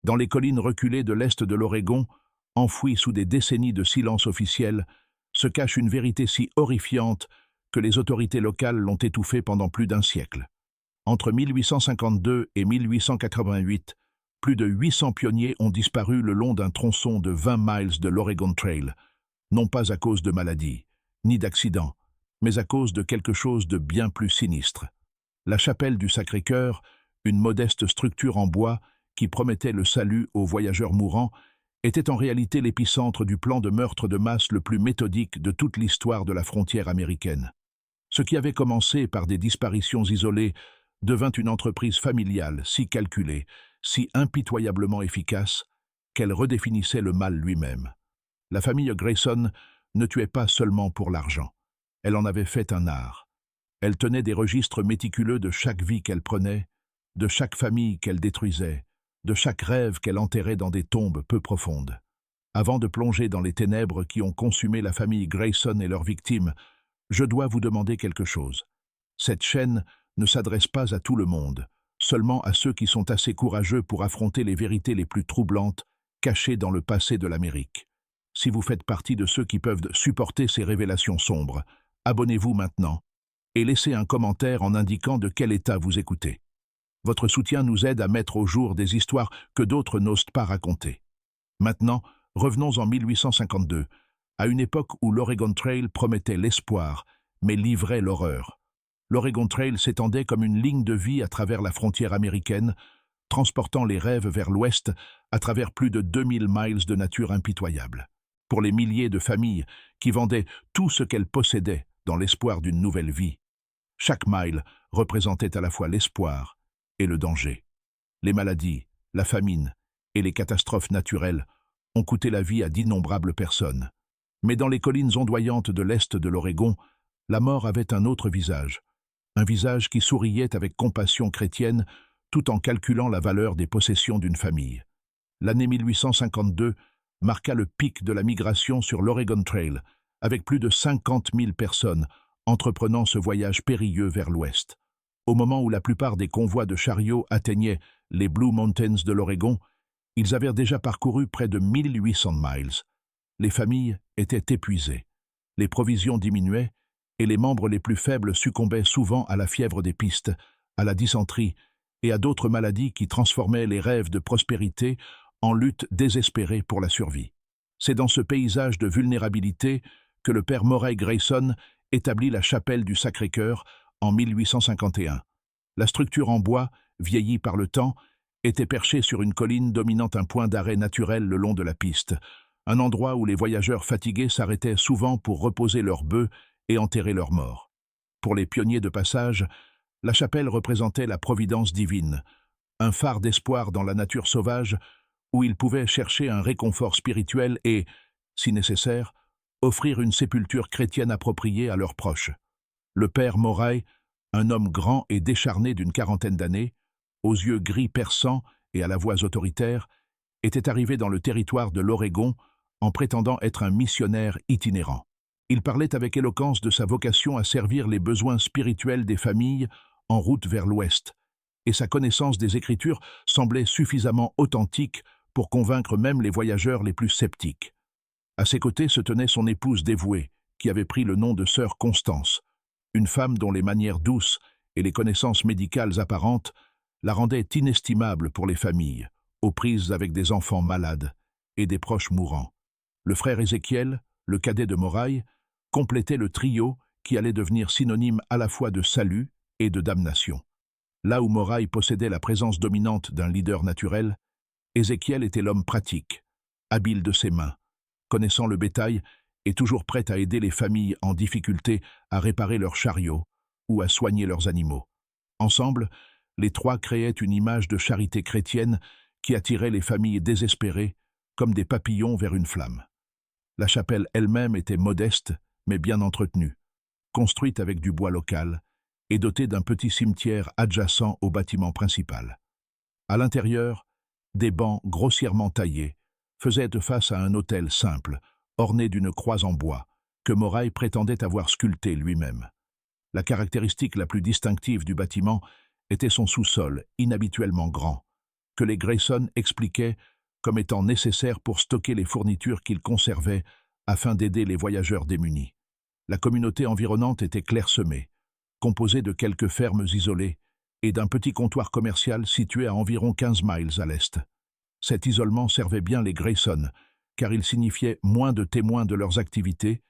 Dans les collines reculées de l'est de l'Oregon, enfouies sous des décennies de silence officiel, se cache une vérité si horrifiante que les autorités locales l'ont étouffée pendant plus d'un siècle. Entre 1852 et 1888, plus de 800 pionniers ont disparu le long d'un tronçon de 20 miles de l'Oregon Trail, non pas à cause de maladies, ni d'accidents, mais à cause de quelque chose de bien plus sinistre. La chapelle du Sacré-Cœur, une modeste structure en bois qui promettait le salut aux voyageurs mourants, était en réalité l'épicentre du plan de meurtre de masse le plus méthodique de toute l'histoire de la frontière américaine. Ce qui avait commencé par des disparitions isolées devint une entreprise familiale si calculée, si impitoyablement efficace, qu'elle redéfinissait le mal lui-même. La famille Grayson ne tuait pas seulement pour l'argent. Elle en avait fait un art. Elle tenait des registres méticuleux de chaque vie qu'elle prenait, de chaque famille qu'elle détruisait, de chaque rêve qu'elle enterrait dans des tombes peu profondes. Avant de plonger dans les ténèbres qui ont consumé la famille Grayson et leurs victimes, je dois vous demander quelque chose. Cette chaîne ne s'adresse pas à tout le monde, seulement à ceux qui sont assez courageux pour affronter les vérités les plus troublantes cachées dans le passé de l'Amérique. Si vous faites partie de ceux qui peuvent supporter ces révélations sombres, abonnez-vous maintenant et laissez un commentaire en indiquant de quel état vous écoutez. Votre soutien nous aide à mettre au jour des histoires que d'autres n'osent pas raconter. Maintenant, revenons en 1852, à une époque où l'Oregon Trail promettait l'espoir, mais livrait l'horreur. L'Oregon Trail s'étendait comme une ligne de vie à travers la frontière américaine, transportant les rêves vers l'ouest à travers plus de 2000 miles de nature impitoyable. Pour les milliers de familles qui vendaient tout ce qu'elles possédaient dans l'espoir d'une nouvelle vie. Chaque mile représentait à la fois l'espoir et le danger. Les maladies, la famine et les catastrophes naturelles ont coûté la vie à d'innombrables personnes. Mais dans les collines ondoyantes de l'est de l'Oregon, la mort avait un autre visage. Un visage qui souriait avec compassion chrétienne tout en calculant la valeur des possessions d'une famille. L'année 1852 marqua le pic de la migration sur l'Oregon Trail, avec plus de 50 000 personnes entreprenant ce voyage périlleux vers l'ouest. Au moment où la plupart des convois de chariots atteignaient les Blue Mountains de l'Oregon, ils avaient déjà parcouru près de 1800 miles. Les familles étaient épuisées, les provisions diminuaient et les membres les plus faibles succombaient souvent à la fièvre des pistes, à la dysenterie et à d'autres maladies qui transformaient les rêves de prospérité en lutte désespérée pour la survie. C'est dans ce paysage de vulnérabilité que le père Moray Grayson établit la chapelle du Sacré-Cœur en 1851. La structure en bois, vieillie par le temps, était perchée sur une colline dominant un point d'arrêt naturel le long de la piste, un endroit où les voyageurs fatigués s'arrêtaient souvent pour reposer leurs bœufs et enterrer leurs morts. Pour les pionniers de passage, la chapelle représentait la providence divine, un phare d'espoir dans la nature sauvage où ils pouvaient chercher un réconfort spirituel et, si nécessaire, offrir une sépulture chrétienne appropriée à leurs proches. Le père Moray, un homme grand et décharné d'une quarantaine d'années, aux yeux gris perçants et à la voix autoritaire, était arrivé dans le territoire de l'Oregon en prétendant être un missionnaire itinérant. Il parlait avec éloquence de sa vocation à servir les besoins spirituels des familles en route vers l'ouest, et sa connaissance des Écritures semblait suffisamment authentique pour convaincre même les voyageurs les plus sceptiques. À ses côtés se tenait son épouse dévouée, qui avait pris le nom de sœur Constance, une femme dont les manières douces et les connaissances médicales apparentes la rendaient inestimable pour les familles, aux prises avec des enfants malades et des proches mourants. Le frère Ézéchiel, le cadet de Moray, complétait le trio qui allait devenir synonyme à la fois de salut et de damnation. Là où Moray possédait la présence dominante d'un leader naturel, Ézéchiel était l'homme pratique, habile de ses mains, connaissant le bétail et toujours prêt à aider les familles en difficulté à réparer leurs chariots ou à soigner leurs animaux. Ensemble, les trois créaient une image de charité chrétienne qui attirait les familles désespérées comme des papillons vers une flamme. La chapelle elle-même était modeste mais bien entretenue, construite avec du bois local et dotée d'un petit cimetière adjacent au bâtiment principal. À l'intérieur, des bancs grossièrement taillés faisaient face à un autel simple, orné d'une croix en bois, que Moray prétendait avoir sculpté lui-même. La caractéristique la plus distinctive du bâtiment était son sous-sol, inhabituellement grand. que les Grayson expliquaient comme étant nécessaires pour stocker les fournitures qu'ils conservaient afin d'aider les voyageurs démunis. La communauté environnante était clairsemée, composée de quelques fermes isolées et d'un petit comptoir commercial situé à environ 15 miles à l'est. Cet isolement servait bien les Grayson, car il signifiait moins de témoins de leurs activités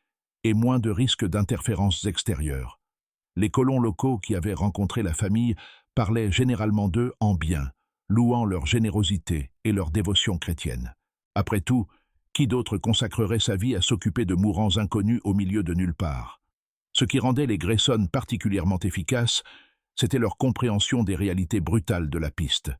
et moins de risques d'interférences extérieures. Les colons locaux qui avaient rencontré la famille parlaient généralement d'eux en bien, louant leur générosité et leur dévotion chrétienne. Après tout, qui d'autre consacrerait sa vie à s'occuper de mourants inconnus au milieu de nulle part? Ce qui rendait les Grayson particulièrement efficaces, c'était leur compréhension des réalités brutales de la piste.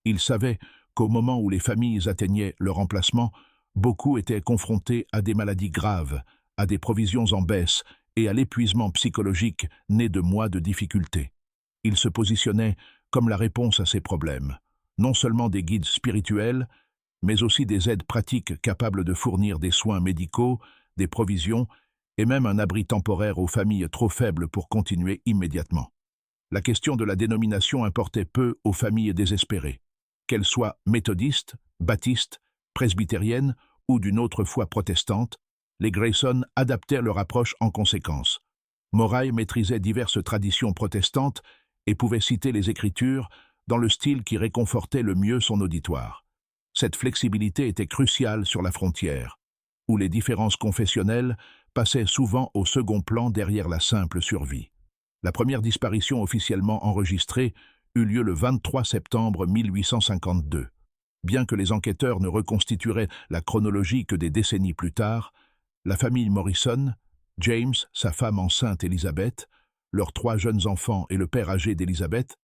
Ils savaient qu'au moment où les familles atteignaient leur emplacement, beaucoup étaient confrontés à des maladies graves, à des provisions en baisse et à l'épuisement psychologique né de mois de difficultés. Ils se positionnaient comme la réponse à ces problèmes, non seulement des guides spirituels, mais aussi des aides pratiques capables de fournir des soins médicaux, des provisions et même un abri temporaire aux familles trop faibles pour continuer immédiatement. La question de la dénomination importait peu aux familles désespérées. Qu'elles soient méthodistes, baptistes, presbytériennes ou d'une autre foi protestante, les Grayson adaptèrent leur approche en conséquence. Moray maîtrisait diverses traditions protestantes et pouvait citer les Écritures dans le style qui réconfortait le mieux son auditoire. Cette flexibilité était cruciale sur la frontière, où les différences confessionnelles passaient souvent au second plan derrière la simple survie. La première disparition officiellement enregistrée eut lieu le 23 septembre 1852. Bien que les enquêteurs ne reconstitueraient la chronologie que des décennies plus tard, la famille Morrison, James, sa femme enceinte Elizabeth, leurs 3 jeunes enfants et le père âgé d'Elizabeth,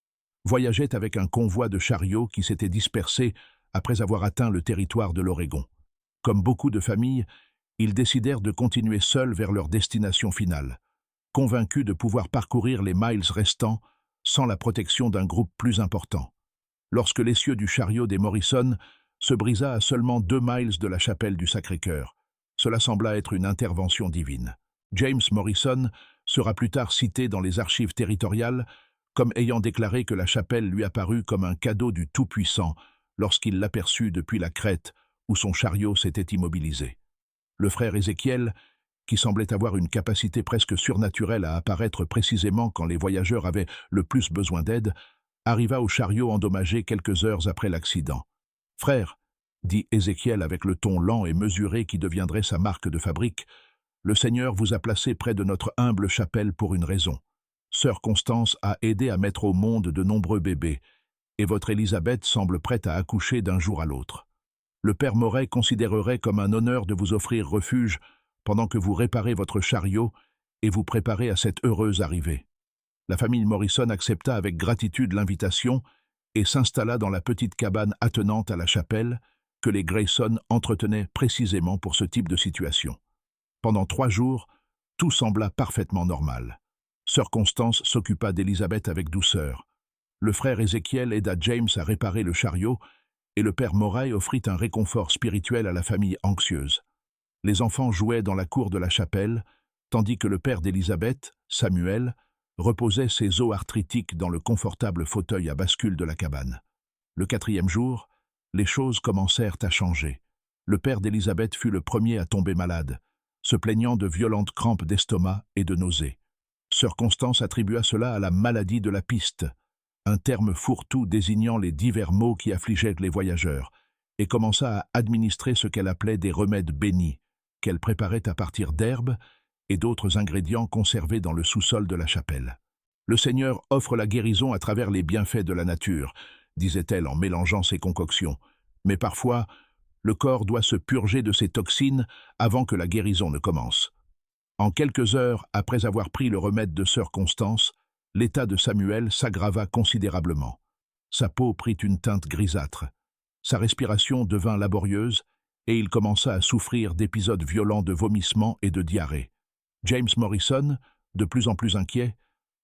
voyageaient avec un convoi de chariots qui s'était dispersé après avoir atteint le territoire de l'Oregon. Comme beaucoup de familles, ils décidèrent de continuer seuls vers leur destination finale, convaincus de pouvoir parcourir les miles restants sans la protection d'un groupe plus important. Lorsque l'essieu du chariot des Morrison se brisa à seulement 2 miles de la chapelle du Sacré-Cœur, cela sembla être une intervention divine. James Morrison sera plus tard cité dans les archives territoriales comme ayant déclaré que la chapelle lui apparut comme un cadeau du Tout-Puissant lorsqu'il l'aperçut depuis la crête où son chariot s'était immobilisé. Le frère Ézéchiel, qui semblait avoir une capacité presque surnaturelle à apparaître précisément quand les voyageurs avaient le plus besoin d'aide, arriva au chariot endommagé quelques heures après l'accident. « Frère, » dit Ézéchiel avec le ton lent et mesuré qui deviendrait sa marque de fabrique, « le Seigneur vous a placé près de notre humble chapelle pour une raison. Sœur Constance a aidé à mettre au monde de nombreux bébés, et votre Élisabeth semble prête à accoucher d'un jour à l'autre. Le père Moray considérerait comme un honneur de vous offrir refuge pendant que vous réparez votre chariot et vous préparez à cette heureuse arrivée. » La famille Morrison accepta avec gratitude l'invitation et s'installa dans la petite cabane attenante à la chapelle que les Grayson entretenaient précisément pour ce type de situation. Pendant 3 jours, tout sembla parfaitement normal. Sœur Constance s'occupa d'Élisabeth avec douceur. Le frère Ézéchiel aida James à réparer le chariot et le père Moray offrit un réconfort spirituel à la famille anxieuse. Les enfants jouaient dans la cour de la chapelle, tandis que le père d'Élisabeth, Samuel, reposait ses os arthritiques dans le confortable fauteuil à bascule de la cabane. Le 4e jour, les choses commencèrent à changer. Le père d'Élisabeth fut le premier à tomber malade, se plaignant de violentes crampes d'estomac et de nausées. Sœur Constance attribua cela à la maladie de la piste, un terme fourre-tout désignant les divers maux qui affligeaient les voyageurs, et commença à administrer ce qu'elle appelait des remèdes bénis, qu'elle préparait à partir d'herbes et d'autres ingrédients conservés dans le sous-sol de la chapelle. « Le Seigneur offre la guérison à travers les bienfaits de la nature, » disait-elle en mélangeant ses concoctions. « Mais parfois, le corps doit se purger de ses toxines avant que la guérison ne commence. » En quelques heures après avoir pris le remède de sœur Constance, l'état de Samuel s'aggrava considérablement. Sa peau prit une teinte grisâtre. Sa respiration devint laborieuse et il commença à souffrir d'épisodes violents de vomissements et de diarrhée. James Morrison, de plus en plus inquiet,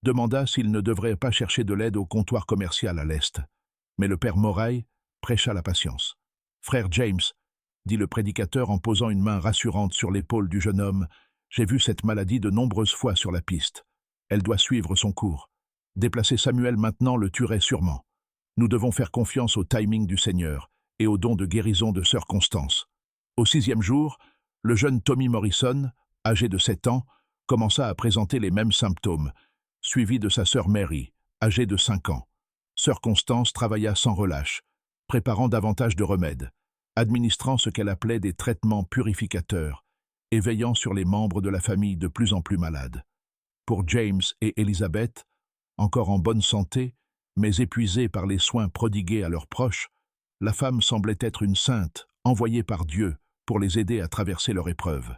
demanda s'il ne devrait pas chercher de l'aide au comptoir commercial à l'est. Mais le père Moray prêcha la patience. « Frère James, » dit le prédicateur en posant une main rassurante sur l'épaule du jeune homme, « j'ai vu cette maladie de nombreuses fois sur la piste. Elle doit suivre son cours. Déplacer Samuel maintenant le tuerait sûrement. Nous devons faire confiance au timing du Seigneur et au don de guérison de sœur Constance. Au 6e jour, le jeune Tommy Morrison, âgé de 7 ans, commença à présenter les mêmes symptômes, suivi de sa sœur Mary, âgée de 5 ans. Sœur Constance travailla sans relâche, préparant davantage de remèdes, administrant ce qu'elle appelait des traitements purificateurs et veillant sur les membres de la famille de plus en plus malades. Pour James et Elizabeth, encore en bonne santé, mais épuisés par les soins prodigués à leurs proches, la femme semblait être une sainte, envoyée par Dieu pour les aider à traverser leur épreuve.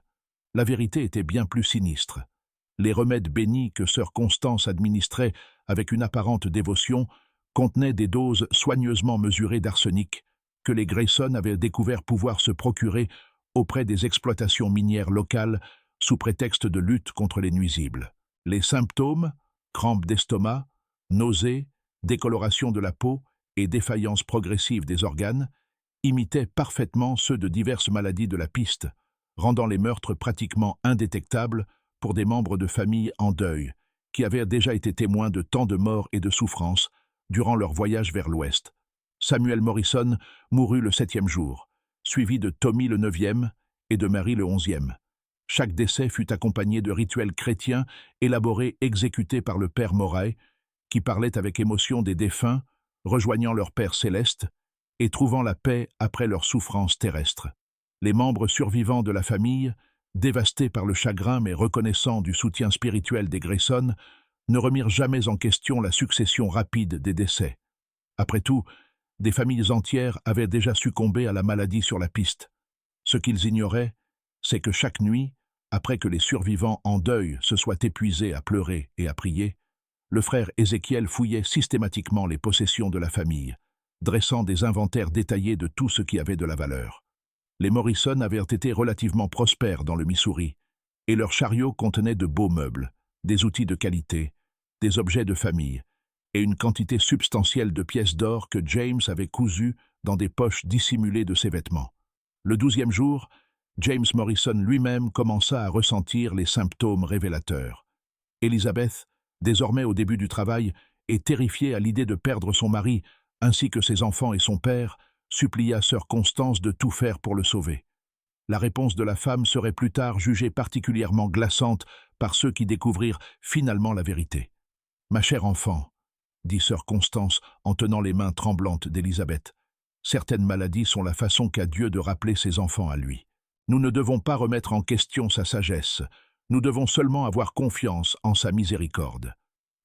La vérité était bien plus sinistre. Les remèdes bénis que sœur Constance administrait avec une apparente dévotion contenaient des doses soigneusement mesurées d'arsenic que les Grayson avaient découvert pouvoir se procurer auprès des exploitations minières locales sous prétexte de lutte contre les nuisibles. Les symptômes, crampes d'estomac, nausées, décoloration de la peau et défaillance progressive des organes, imitaient parfaitement ceux de diverses maladies de la piste, rendant les meurtres pratiquement indétectables pour des membres de famille en deuil, qui avaient déjà été témoins de tant de morts et de souffrances durant leur voyage vers l'Ouest. Samuel Morrison mourut le 7e jour, suivi de Tommy le 9e et de Mary le 11e. Chaque décès fut accompagné de rituels chrétiens élaborés exécutés par le Père Moray, qui parlait avec émotion des défunts, rejoignant leur Père céleste et trouvant la paix après leurs souffrances terrestres. Les membres survivants de la famille, dévastés par le chagrin mais reconnaissants du soutien spirituel des Grayson, ne remirent jamais en question la succession rapide des décès. Après tout, des familles entières avaient déjà succombé à la maladie sur la piste. Ce qu'ils ignoraient, c'est que chaque nuit, après que les survivants en deuil se soient épuisés à pleurer et à prier, le frère Ézéchiel fouillait systématiquement les possessions de la famille, dressant des inventaires détaillés de tout ce qui avait de la valeur. Les Morrison avaient été relativement prospères dans le Missouri, et leurs chariots contenaient de beaux meubles, des outils de qualité, des objets de famille, et une quantité substantielle de pièces d'or que James avait cousues dans des poches dissimulées de ses vêtements. Le 12e jour, James Morrison lui-même commença à ressentir les symptômes révélateurs. Elizabeth, désormais au début du travail, et terrifiée à l'idée de perdre son mari, ainsi que ses enfants et son père, supplia sœur Constance de tout faire pour le sauver. La réponse de la femme serait plus tard jugée particulièrement glaçante par ceux qui découvrirent finalement la vérité. « Ma chère enfant, » dit sœur Constance en tenant les mains tremblantes d'Élisabeth, « certaines maladies sont la façon qu'a Dieu de rappeler ses enfants à lui. Nous ne devons pas remettre en question sa sagesse, nous devons seulement avoir confiance en sa miséricorde.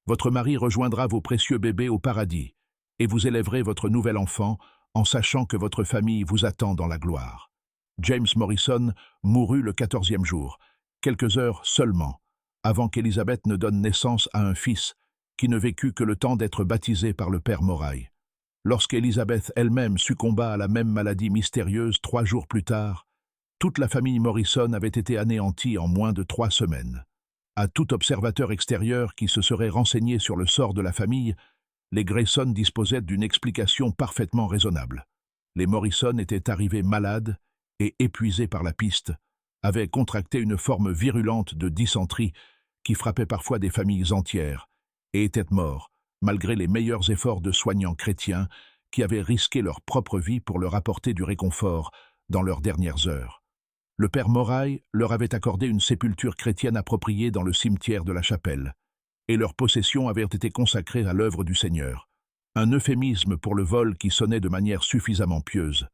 Votre mari rejoindra vos précieux bébés au paradis, et vous élèverez votre nouvel enfant en sachant que votre famille vous attend dans la gloire. » James Morrison mourut le 14e jour, quelques heures seulement, avant qu'Élisabeth ne donne naissance à un fils qui ne vécut que le temps d'être baptisé par le Père Moray. Lorsqu'Élisabeth elle-même succomba à la même maladie mystérieuse 3 jours plus tard, toute la famille Morrison avait été anéantie en moins de 3 semaines. À tout observateur extérieur qui se serait renseigné sur le sort de la famille, les Grayson disposaient d'une explication parfaitement raisonnable. Les Morrison étaient arrivés malades et épuisés par la piste, avaient contracté une forme virulente de dysenterie qui frappait parfois des familles entières, et étaient morts, malgré les meilleurs efforts de soignants chrétiens qui avaient risqué leur propre vie pour leur apporter du réconfort dans leurs dernières heures. Le Père Moray leur avait accordé une sépulture chrétienne appropriée dans le cimetière de la chapelle, et leurs possessions avaient été consacrées à l'œuvre du Seigneur. Un euphémisme pour le vol qui sonnait de manière suffisamment pieuse.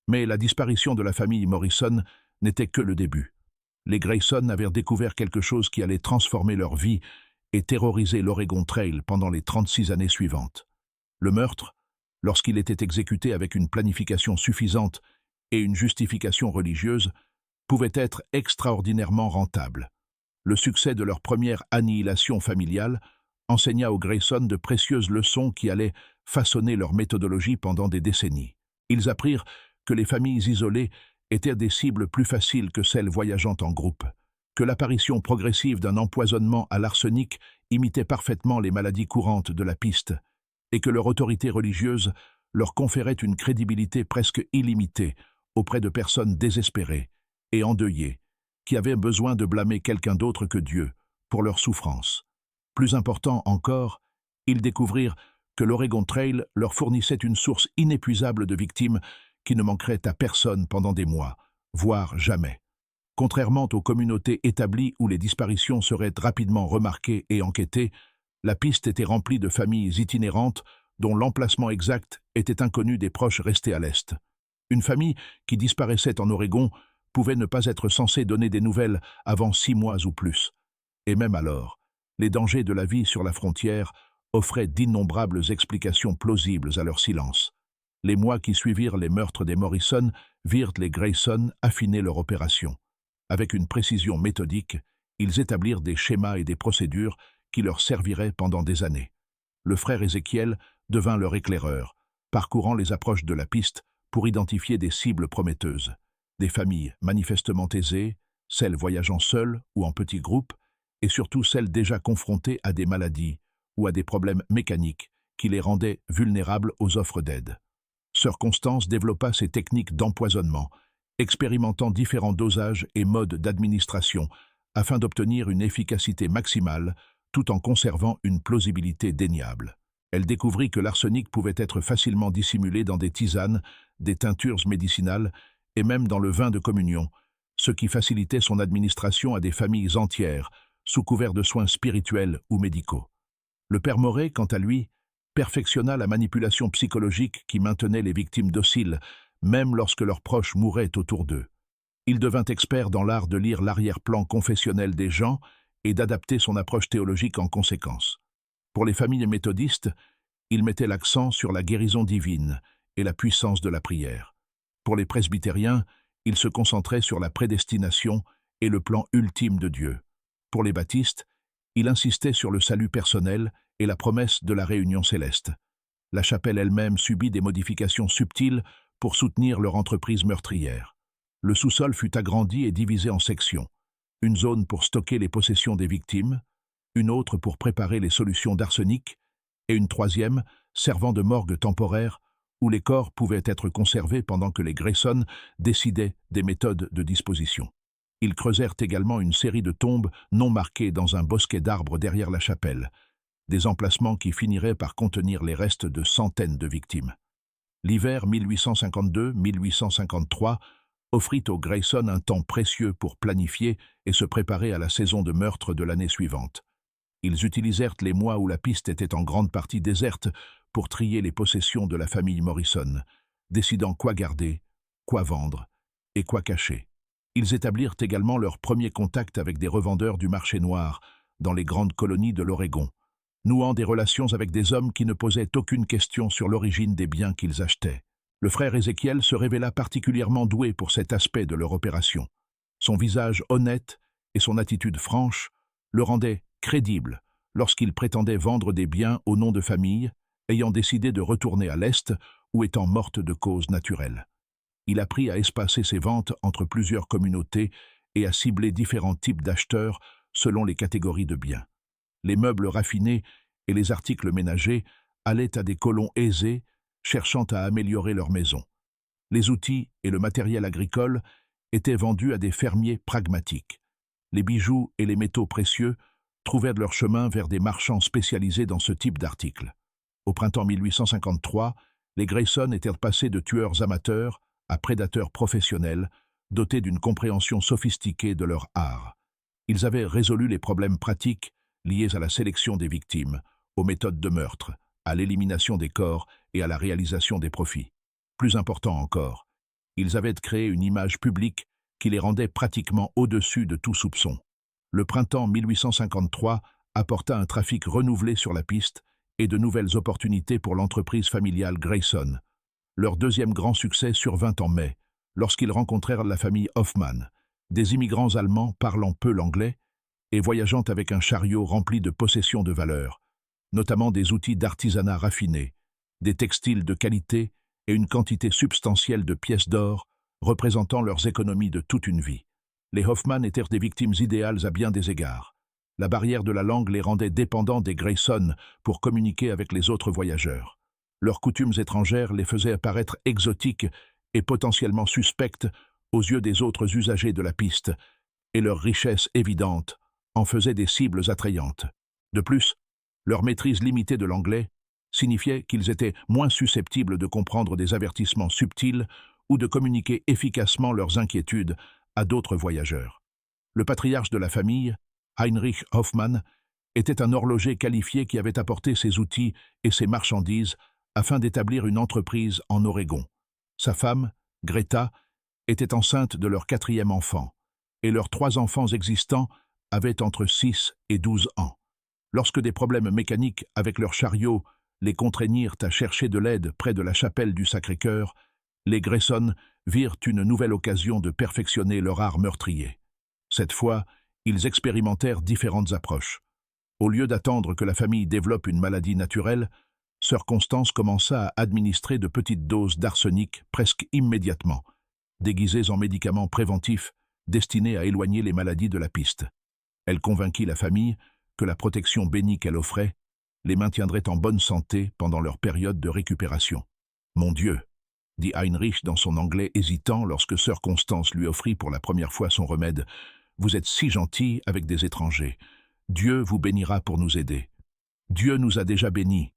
Mais la disparition de la famille Morrison n'était que le début. Les Grayson avaient découvert quelque chose qui allait transformer leur vie et terroriser l'Oregon Trail pendant les 36 années suivantes. Le meurtre, lorsqu'il était exécuté avec une planification suffisante et une justification religieuse, pouvait être extraordinairement rentable. Le succès de leur première annihilation familiale enseigna aux Grayson de précieuses leçons qui allaient façonner leur méthodologie pendant des décennies. Ils apprirent que les familles isolées étaient des cibles plus faciles que celles voyageant en groupe, que l'apparition progressive d'un empoisonnement à l'arsenic imitait parfaitement les maladies courantes de la piste, et que leur autorité religieuse leur conférait une crédibilité presque illimitée auprès de personnes désespérées et endeuillées, qui avaient besoin de blâmer quelqu'un d'autre que Dieu pour leur souffrance. Plus important encore, ils découvrirent que l'Oregon Trail leur fournissait une source inépuisable de victimes qui ne manquerait à personne pendant des mois, voire jamais. Contrairement aux communautés établies où les disparitions seraient rapidement remarquées et enquêtées, la piste était remplie de familles itinérantes dont l'emplacement exact était inconnu des proches restés à l'Est. Une famille qui disparaissait en Oregon pouvait ne pas être censée donner des nouvelles avant 6 mois ou plus. Et même alors, les dangers de la vie sur la frontière offraient d'innombrables explications plausibles à leur silence. Les mois qui suivirent les meurtres des Morrison virent les Grayson affiner leur opération. Avec une précision méthodique, ils établirent des schémas et des procédures qui leur serviraient pendant des années. Le frère Ézéchiel devint leur éclaireur, parcourant les approches de la piste pour identifier des cibles prometteuses. Des familles manifestement aisées, celles voyageant seules ou en petits groupes, et surtout celles déjà confrontées à des maladies ou à des problèmes mécaniques qui les rendaient vulnérables aux offres d'aide. Sœur Constance développa ses techniques d'empoisonnement, expérimentant différents dosages et modes d'administration afin d'obtenir une efficacité maximale tout en conservant une plausibilité déniable. Elle découvrit que l'arsenic pouvait être facilement dissimulé dans des tisanes, des teintures médicinales et même dans le vin de communion, ce qui facilitait son administration à des familles entières, sous couvert de soins spirituels ou médicaux. Le père Morey, quant à lui, perfectionna la manipulation psychologique qui maintenait les victimes dociles, même lorsque leurs proches mouraient autour d'eux. Il devint expert dans l'art de lire l'arrière-plan confessionnel des gens et d'adapter son approche théologique en conséquence. Pour les familles méthodistes, il mettait l'accent sur la guérison divine et la puissance de la prière. Pour les presbytériens, il se concentrait sur la prédestination et le plan ultime de Dieu. Pour les baptistes, il insistait sur le salut personnel et la promesse de la réunion céleste. La chapelle elle-même subit des modifications subtiles pour soutenir leur entreprise meurtrière. Le sous-sol fut agrandi et divisé en sections. Une zone pour stocker les possessions des victimes, une autre pour préparer les solutions d'arsenic, et une troisième servant de morgue temporaire où les corps pouvaient être conservés pendant que les Grayson décidaient des méthodes de disposition. Ils creusèrent également une série de tombes non marquées dans un bosquet d'arbres derrière la chapelle, des emplacements qui finiraient par contenir les restes de centaines de victimes. L'hiver 1852-1853 offrit aux Grayson un temps précieux pour planifier et se préparer à la saison de meurtre de l'année suivante. Ils utilisèrent les mois où la piste était en grande partie déserte pour trier les possessions de la famille Morrison, décidant quoi garder, quoi vendre et quoi cacher. Ils établirent également leur premier contact avec des revendeurs du marché noir dans les grandes colonies de l'Oregon, nouant des relations avec des hommes qui ne posaient aucune question sur l'origine des biens qu'ils achetaient. Le frère Ézéchiel se révéla particulièrement doué pour cet aspect de leur opération. Son visage honnête et son attitude franche le rendaient crédible lorsqu'il prétendait vendre des biens au nom de familles ayant décidé de retourner à l'Est ou étant mortes de causes naturelles. Il apprit à espacer ses ventes entre plusieurs communautés et à cibler différents types d'acheteurs selon les catégories de biens. Les meubles raffinés et les articles ménagers allaient à des colons aisés cherchant à améliorer leur maison. Les outils et le matériel agricole étaient vendus à des fermiers pragmatiques. Les bijoux et les métaux précieux trouvèrent leur chemin vers des marchands spécialisés dans ce type d'articles. Au printemps 1853, les Grayson étaient passés de tueurs amateurs à prédateurs professionnels, dotés d'une compréhension sophistiquée de leur art. Ils avaient résolu les problèmes pratiques liés à la sélection des victimes, aux méthodes de meurtre, à l'élimination des corps et à la réalisation des profits. Plus important encore, ils avaient créé une image publique qui les rendait pratiquement au-dessus de tout soupçon. Le printemps 1853 apporta un trafic renouvelé sur la piste et de nouvelles opportunités pour l'entreprise familiale Grayson. Leur deuxième grand succès survint en mai, lorsqu'ils rencontrèrent la famille Hoffman, des immigrants allemands parlant peu l'anglais et voyageant avec un chariot rempli de possessions de valeur, notamment des outils d'artisanat raffinés, des textiles de qualité et une quantité substantielle de pièces d'or représentant leurs économies de toute une vie. Les Hoffman étaient des victimes idéales à bien des égards. La barrière de la langue les rendait dépendants des Grayson pour communiquer avec les autres voyageurs. Leurs coutumes étrangères les faisaient apparaître exotiques et potentiellement suspectes aux yeux des autres usagers de la piste, et leur richesse évidente en faisait des cibles attrayantes. De plus, leur maîtrise limitée de l'anglais signifiait qu'ils étaient moins susceptibles de comprendre des avertissements subtils ou de communiquer efficacement leurs inquiétudes à d'autres voyageurs. Le patriarche de la famille, Heinrich Hoffmann, était un horloger qualifié qui avait apporté ses outils et ses marchandises afin d'établir une entreprise en Oregon. Sa femme, Greta, était enceinte de leur 4e enfant, et leurs 3 enfants existants avaient entre 6 et 12 ans. Lorsque des problèmes mécaniques avec leur chariot les contraignirent à chercher de l'aide près de la chapelle du Sacré-Cœur, les Grayson virent une nouvelle occasion de perfectionner leur art meurtrier. Cette fois, ils expérimentèrent différentes approches. Au lieu d'attendre que la famille développe une maladie naturelle, sœur Constance commença à administrer de petites doses d'arsenic presque immédiatement, déguisées en médicaments préventifs destinés à éloigner les maladies de la piste. Elle convainquit la famille que la protection bénie qu'elle offrait les maintiendrait en bonne santé pendant leur période de récupération. « Mon Dieu !» dit Heinrich dans son anglais hésitant lorsque sœur Constance lui offrit pour la première fois son remède. « Vous êtes si gentil avec des étrangers. Dieu vous bénira pour nous aider. »« Dieu nous a déjà bénis, »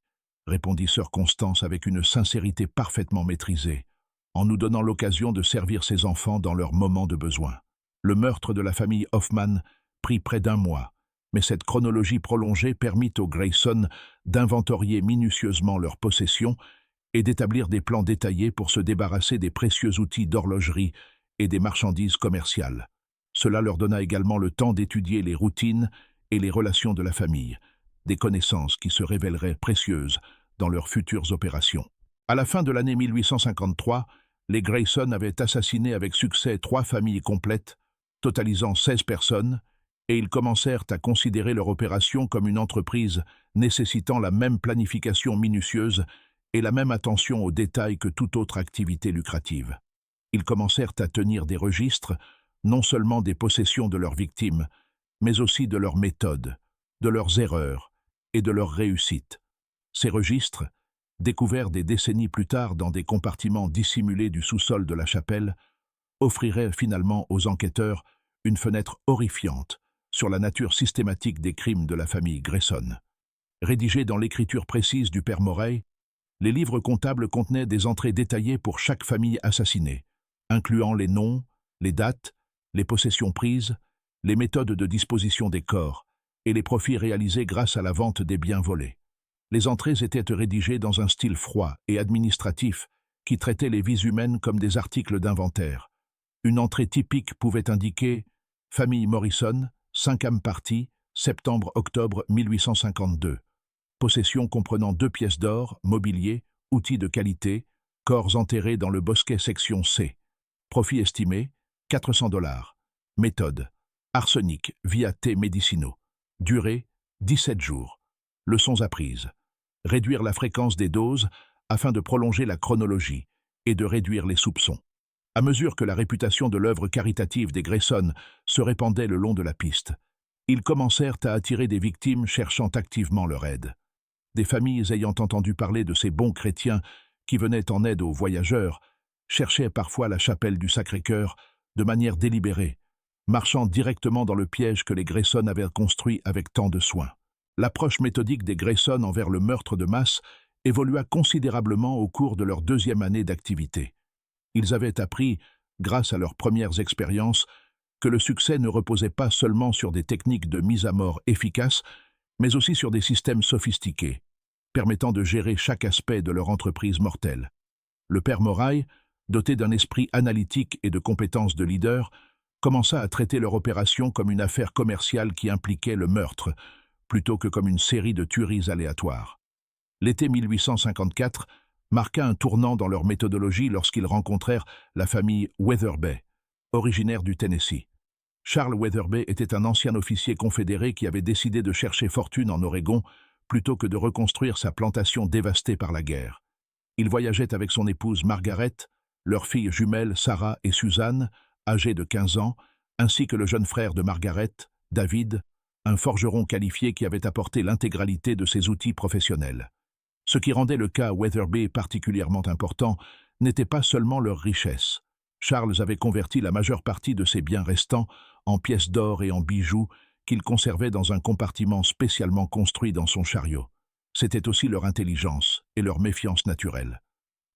répondit sœur Constance avec une sincérité parfaitement maîtrisée, en nous donnant l'occasion de servir ses enfants dans leurs moments de besoin. Le meurtre de la famille Hoffmann prit près d'1 mois, mais cette chronologie prolongée permit aux Grayson d'inventorier minutieusement leurs possessions et d'établir des plans détaillés pour se débarrasser des précieux outils d'horlogerie et des marchandises commerciales. Cela leur donna également le temps d'étudier les routines et les relations de la famille, des connaissances qui se révéleraient précieuses dans leurs futures opérations. À la fin de l'année 1853, les Grayson avaient assassiné avec succès 3 familles complètes, totalisant 16 personnes, et ils commencèrent à considérer leur opération comme une entreprise nécessitant la même planification minutieuse et la même attention aux détails que toute autre activité lucrative. Ils commencèrent à tenir des registres, non seulement des possessions de leurs victimes, mais aussi de leurs méthodes, de leurs erreurs et de leurs réussites. Ces registres, découverts des décennies plus tard dans des compartiments dissimulés du sous-sol de la chapelle, offriraient finalement aux enquêteurs une fenêtre horrifiante sur la nature systématique des crimes de la famille Grayson. Rédigés dans l'écriture précise du père Morey, les livres comptables contenaient des entrées détaillées pour chaque famille assassinée, incluant les noms, les dates, les possessions prises, les méthodes de disposition des corps et les profits réalisés grâce à la vente des biens volés. Les entrées étaient rédigées dans un style froid et administratif qui traitait les vies humaines comme des articles d'inventaire. Une entrée typique pouvait indiquer « Famille Morrison, 5e partie, septembre-octobre 1852. Possession comprenant 2 pièces d'or, mobilier, outils de qualité, corps enterrés dans le bosquet section C. Profit estimé, $400. Méthode, arsenic via thé médicinaux. Durée, 17 jours. Leçons apprises. Réduire la fréquence des doses afin de prolonger la chronologie et de réduire les soupçons. À mesure que la réputation de l'œuvre caritative des Grayson se répandait le long de la piste, ils commencèrent à attirer des victimes cherchant activement leur aide. Des familles ayant entendu parler de ces bons chrétiens qui venaient en aide aux voyageurs cherchaient parfois la chapelle du Sacré-Cœur de manière délibérée, marchant directement dans le piège que les Grayson avaient construit avec tant de soin. L'approche méthodique des Grayson envers le meurtre de masse évolua considérablement au cours de leur 2e année d'activité. Ils avaient appris, grâce à leurs premières expériences, que le succès ne reposait pas seulement sur des techniques de mise à mort efficaces, mais aussi sur des systèmes sophistiqués, permettant de gérer chaque aspect de leur entreprise mortelle. Le père Morey, doté d'un esprit analytique et de compétences de leader, commença à traiter leur opération comme une affaire commerciale qui impliquait le meurtre, plutôt que comme une série de tueries aléatoires. L'été 1854 marqua un tournant dans leur méthodologie lorsqu'ils rencontrèrent la famille Wetherbee, originaire du Tennessee. Charles Wetherbee était un ancien officier confédéré qui avait décidé de chercher fortune en Oregon plutôt que de reconstruire sa plantation dévastée par la guerre. Il voyageait avec son épouse Margaret, leurs filles jumelles Sarah et Suzanne, âgées de 15 ans, ainsi que le jeune frère de Margaret, David, un forgeron qualifié qui avait apporté l'intégralité de ses outils professionnels. Ce qui rendait le cas Wetherbee particulièrement important n'était pas seulement leur richesse. Charles avait converti la majeure partie de ses biens restants en pièces d'or et en bijoux qu'il conservait dans un compartiment spécialement construit dans son chariot. C'était aussi leur intelligence et leur méfiance naturelle.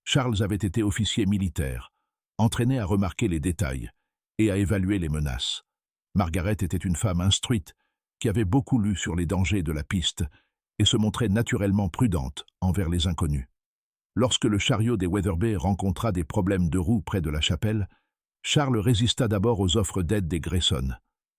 Charles avait été officier militaire, entraîné à remarquer les détails et à évaluer les menaces. Margaret était une femme instruite qui avait beaucoup lu sur les dangers de la piste et se montrait naturellement prudente envers les inconnus. Lorsque le chariot des Weatherby rencontra des problèmes de roues près de la chapelle, Charles résista d'abord aux offres d'aide des Grayson.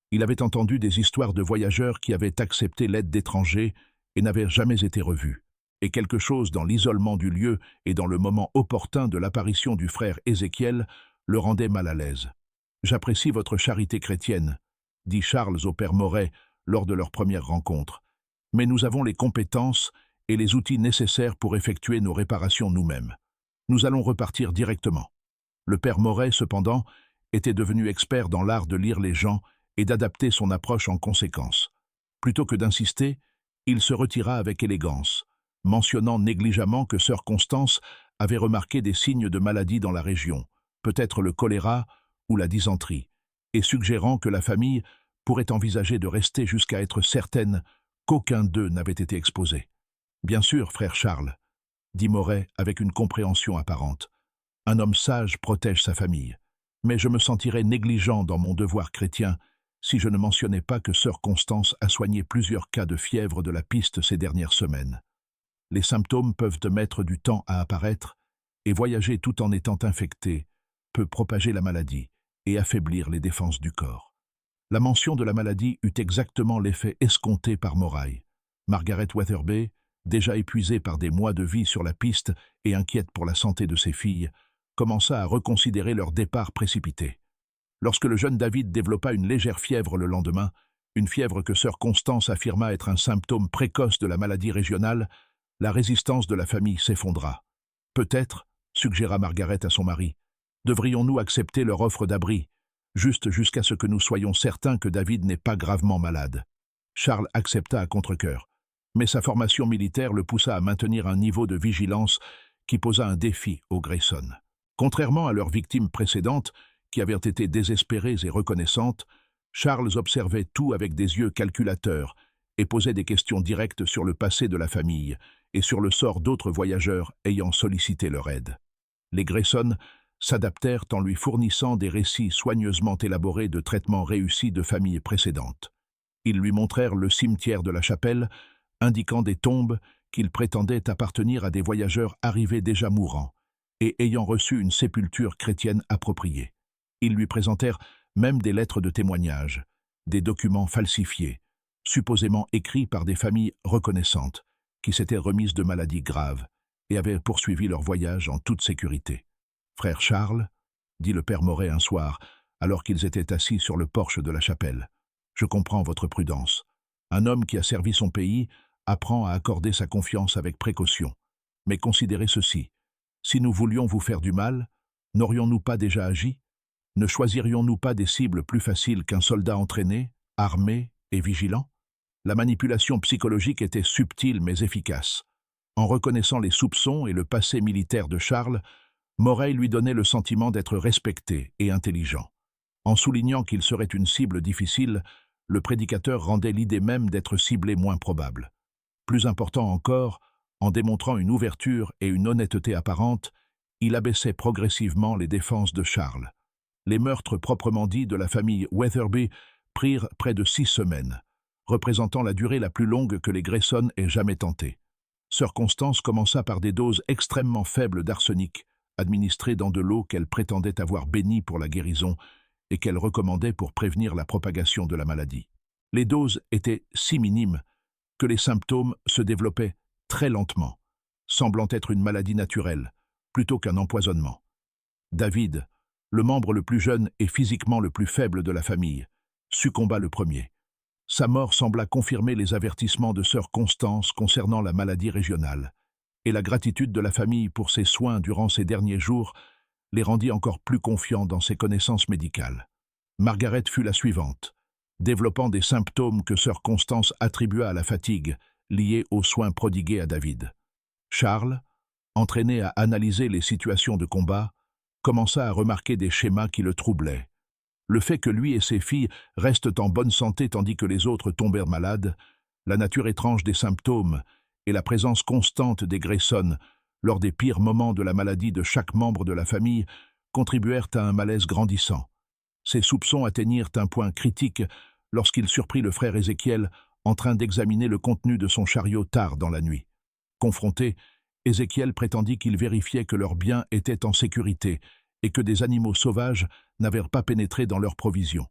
Il avait entendu des histoires de voyageurs qui avaient accepté l'aide d'étrangers et n'avaient jamais été revus. Et quelque chose dans l'isolement du lieu et dans le moment opportun de l'apparition du frère Ézéchiel le rendait mal à l'aise. « J'apprécie votre charité chrétienne », dit Charles au père Moret lors de leur première rencontre, « mais nous avons les compétences et les outils nécessaires pour effectuer nos réparations nous-mêmes. Nous allons repartir directement. » Le père Moret, cependant, était devenu expert dans l'art de lire les gens et d'adapter son approche en conséquence. Plutôt que d'insister, il se retira avec élégance, mentionnant négligemment que sœur Constance avait remarqué des signes de maladie dans la région, peut-être le choléra ou la dysenterie, et suggérant que la famille pourrait envisager de rester jusqu'à être certaine qu'aucun d'eux n'avait été exposé. « Bien sûr, frère Charles, » dit Moret avec une compréhension apparente. « Un homme sage protège sa famille, mais je me sentirais négligent dans mon devoir chrétien si je ne mentionnais pas que sœur Constance a soigné plusieurs cas de fièvre de la piste ces dernières semaines. Les symptômes peuvent mettre du temps à apparaître, et voyager tout en étant infecté peut propager la maladie et affaiblir les défenses du corps. » La mention de la maladie eut exactement l'effet escompté par Moray. Margaret Weatherby, déjà épuisée par des mois de vie sur la piste et inquiète pour la santé de ses filles, commença à reconsidérer leur départ précipité. Lorsque le jeune David développa une légère fièvre le lendemain, une fièvre que sœur Constance affirma être un symptôme précoce de la maladie régionale, la résistance de la famille s'effondra. « Peut-être, » suggéra Margaret à son mari, « devrions-nous accepter leur offre d'abri, juste jusqu'à ce que nous soyons certains que David n'est pas gravement malade. » Charles accepta à contre-cœur, mais sa formation militaire le poussa à maintenir un niveau de vigilance qui posa un défi aux Grayson. Contrairement à leurs victimes précédentes, qui avaient été désespérées et reconnaissantes, Charles observait tout avec des yeux calculateurs et posait des questions directes sur le passé de la famille et sur le sort d'autres voyageurs ayant sollicité leur aide. Les Grayson s'adaptèrent en lui fournissant des récits soigneusement élaborés de traitements réussis de familles précédentes. Ils lui montrèrent le cimetière de la chapelle, indiquant des tombes qu'ils prétendaient appartenir à des voyageurs arrivés déjà mourants et ayant reçu une sépulture chrétienne appropriée. Ils lui présentèrent même des lettres de témoignage, des documents falsifiés, supposément écrits par des familles reconnaissantes, qui s'étaient remises de maladies graves et avaient poursuivi leur voyage en toute sécurité. « Frère Charles, » dit le père Moret un soir, alors qu'ils étaient assis sur le porche de la chapelle, « je comprends votre prudence. Un homme qui a servi son pays apprend à accorder sa confiance avec précaution. Mais considérez ceci, si nous voulions vous faire du mal, n'aurions-nous pas déjà agi? Ne choisirions-nous pas des cibles plus faciles qu'un soldat entraîné, armé et vigilant? » La manipulation psychologique était subtile mais efficace. En reconnaissant les soupçons et le passé militaire de Charles, Moray lui donnait le sentiment d'être respecté et intelligent. En soulignant qu'il serait une cible difficile, le prédicateur rendait l'idée même d'être ciblé moins probable. Plus important encore, en démontrant une ouverture et une honnêteté apparente, il abaissait progressivement les défenses de Charles. Les meurtres proprement dits de la famille Weatherby prirent près de 6 semaines, représentant la durée la plus longue que les Grayson aient jamais tentée. Sœur Constance commença par des doses extrêmement faibles d'arsenic, administrées dans de l'eau qu'elle prétendait avoir bénie pour la guérison et qu'elle recommandait pour prévenir la propagation de la maladie. Les doses étaient si minimes que les symptômes se développaient très lentement, semblant être une maladie naturelle, plutôt qu'un empoisonnement. David, le membre le plus jeune et physiquement le plus faible de la famille, succomba le premier. Sa mort sembla confirmer les avertissements de sœur Constance concernant la maladie régionale, et la gratitude de la famille pour ses soins durant ces derniers jours les rendit encore plus confiants dans ses connaissances médicales. Margaret fut la suivante, développant des symptômes que sœur Constance attribua à la fatigue, liée aux soins prodigués à David. Charles, entraîné à analyser les situations de combat, commença à remarquer des schémas qui le troublaient. Le fait que lui et ses filles restent en bonne santé tandis que les autres tombèrent malades, la nature étrange des symptômes et la présence constante des Grayson, lors des pires moments de la maladie de chaque membre de la famille, contribuèrent à un malaise grandissant. Ses soupçons atteignirent un point critique lorsqu'il surprit le frère Ézéchiel en train d'examiner le contenu de son chariot tard dans la nuit. Confronté, Ézéchiel prétendit qu'il vérifiait que leurs biens étaient en sécurité et que des animaux sauvages n'avaient pas pénétré dans leurs provisions.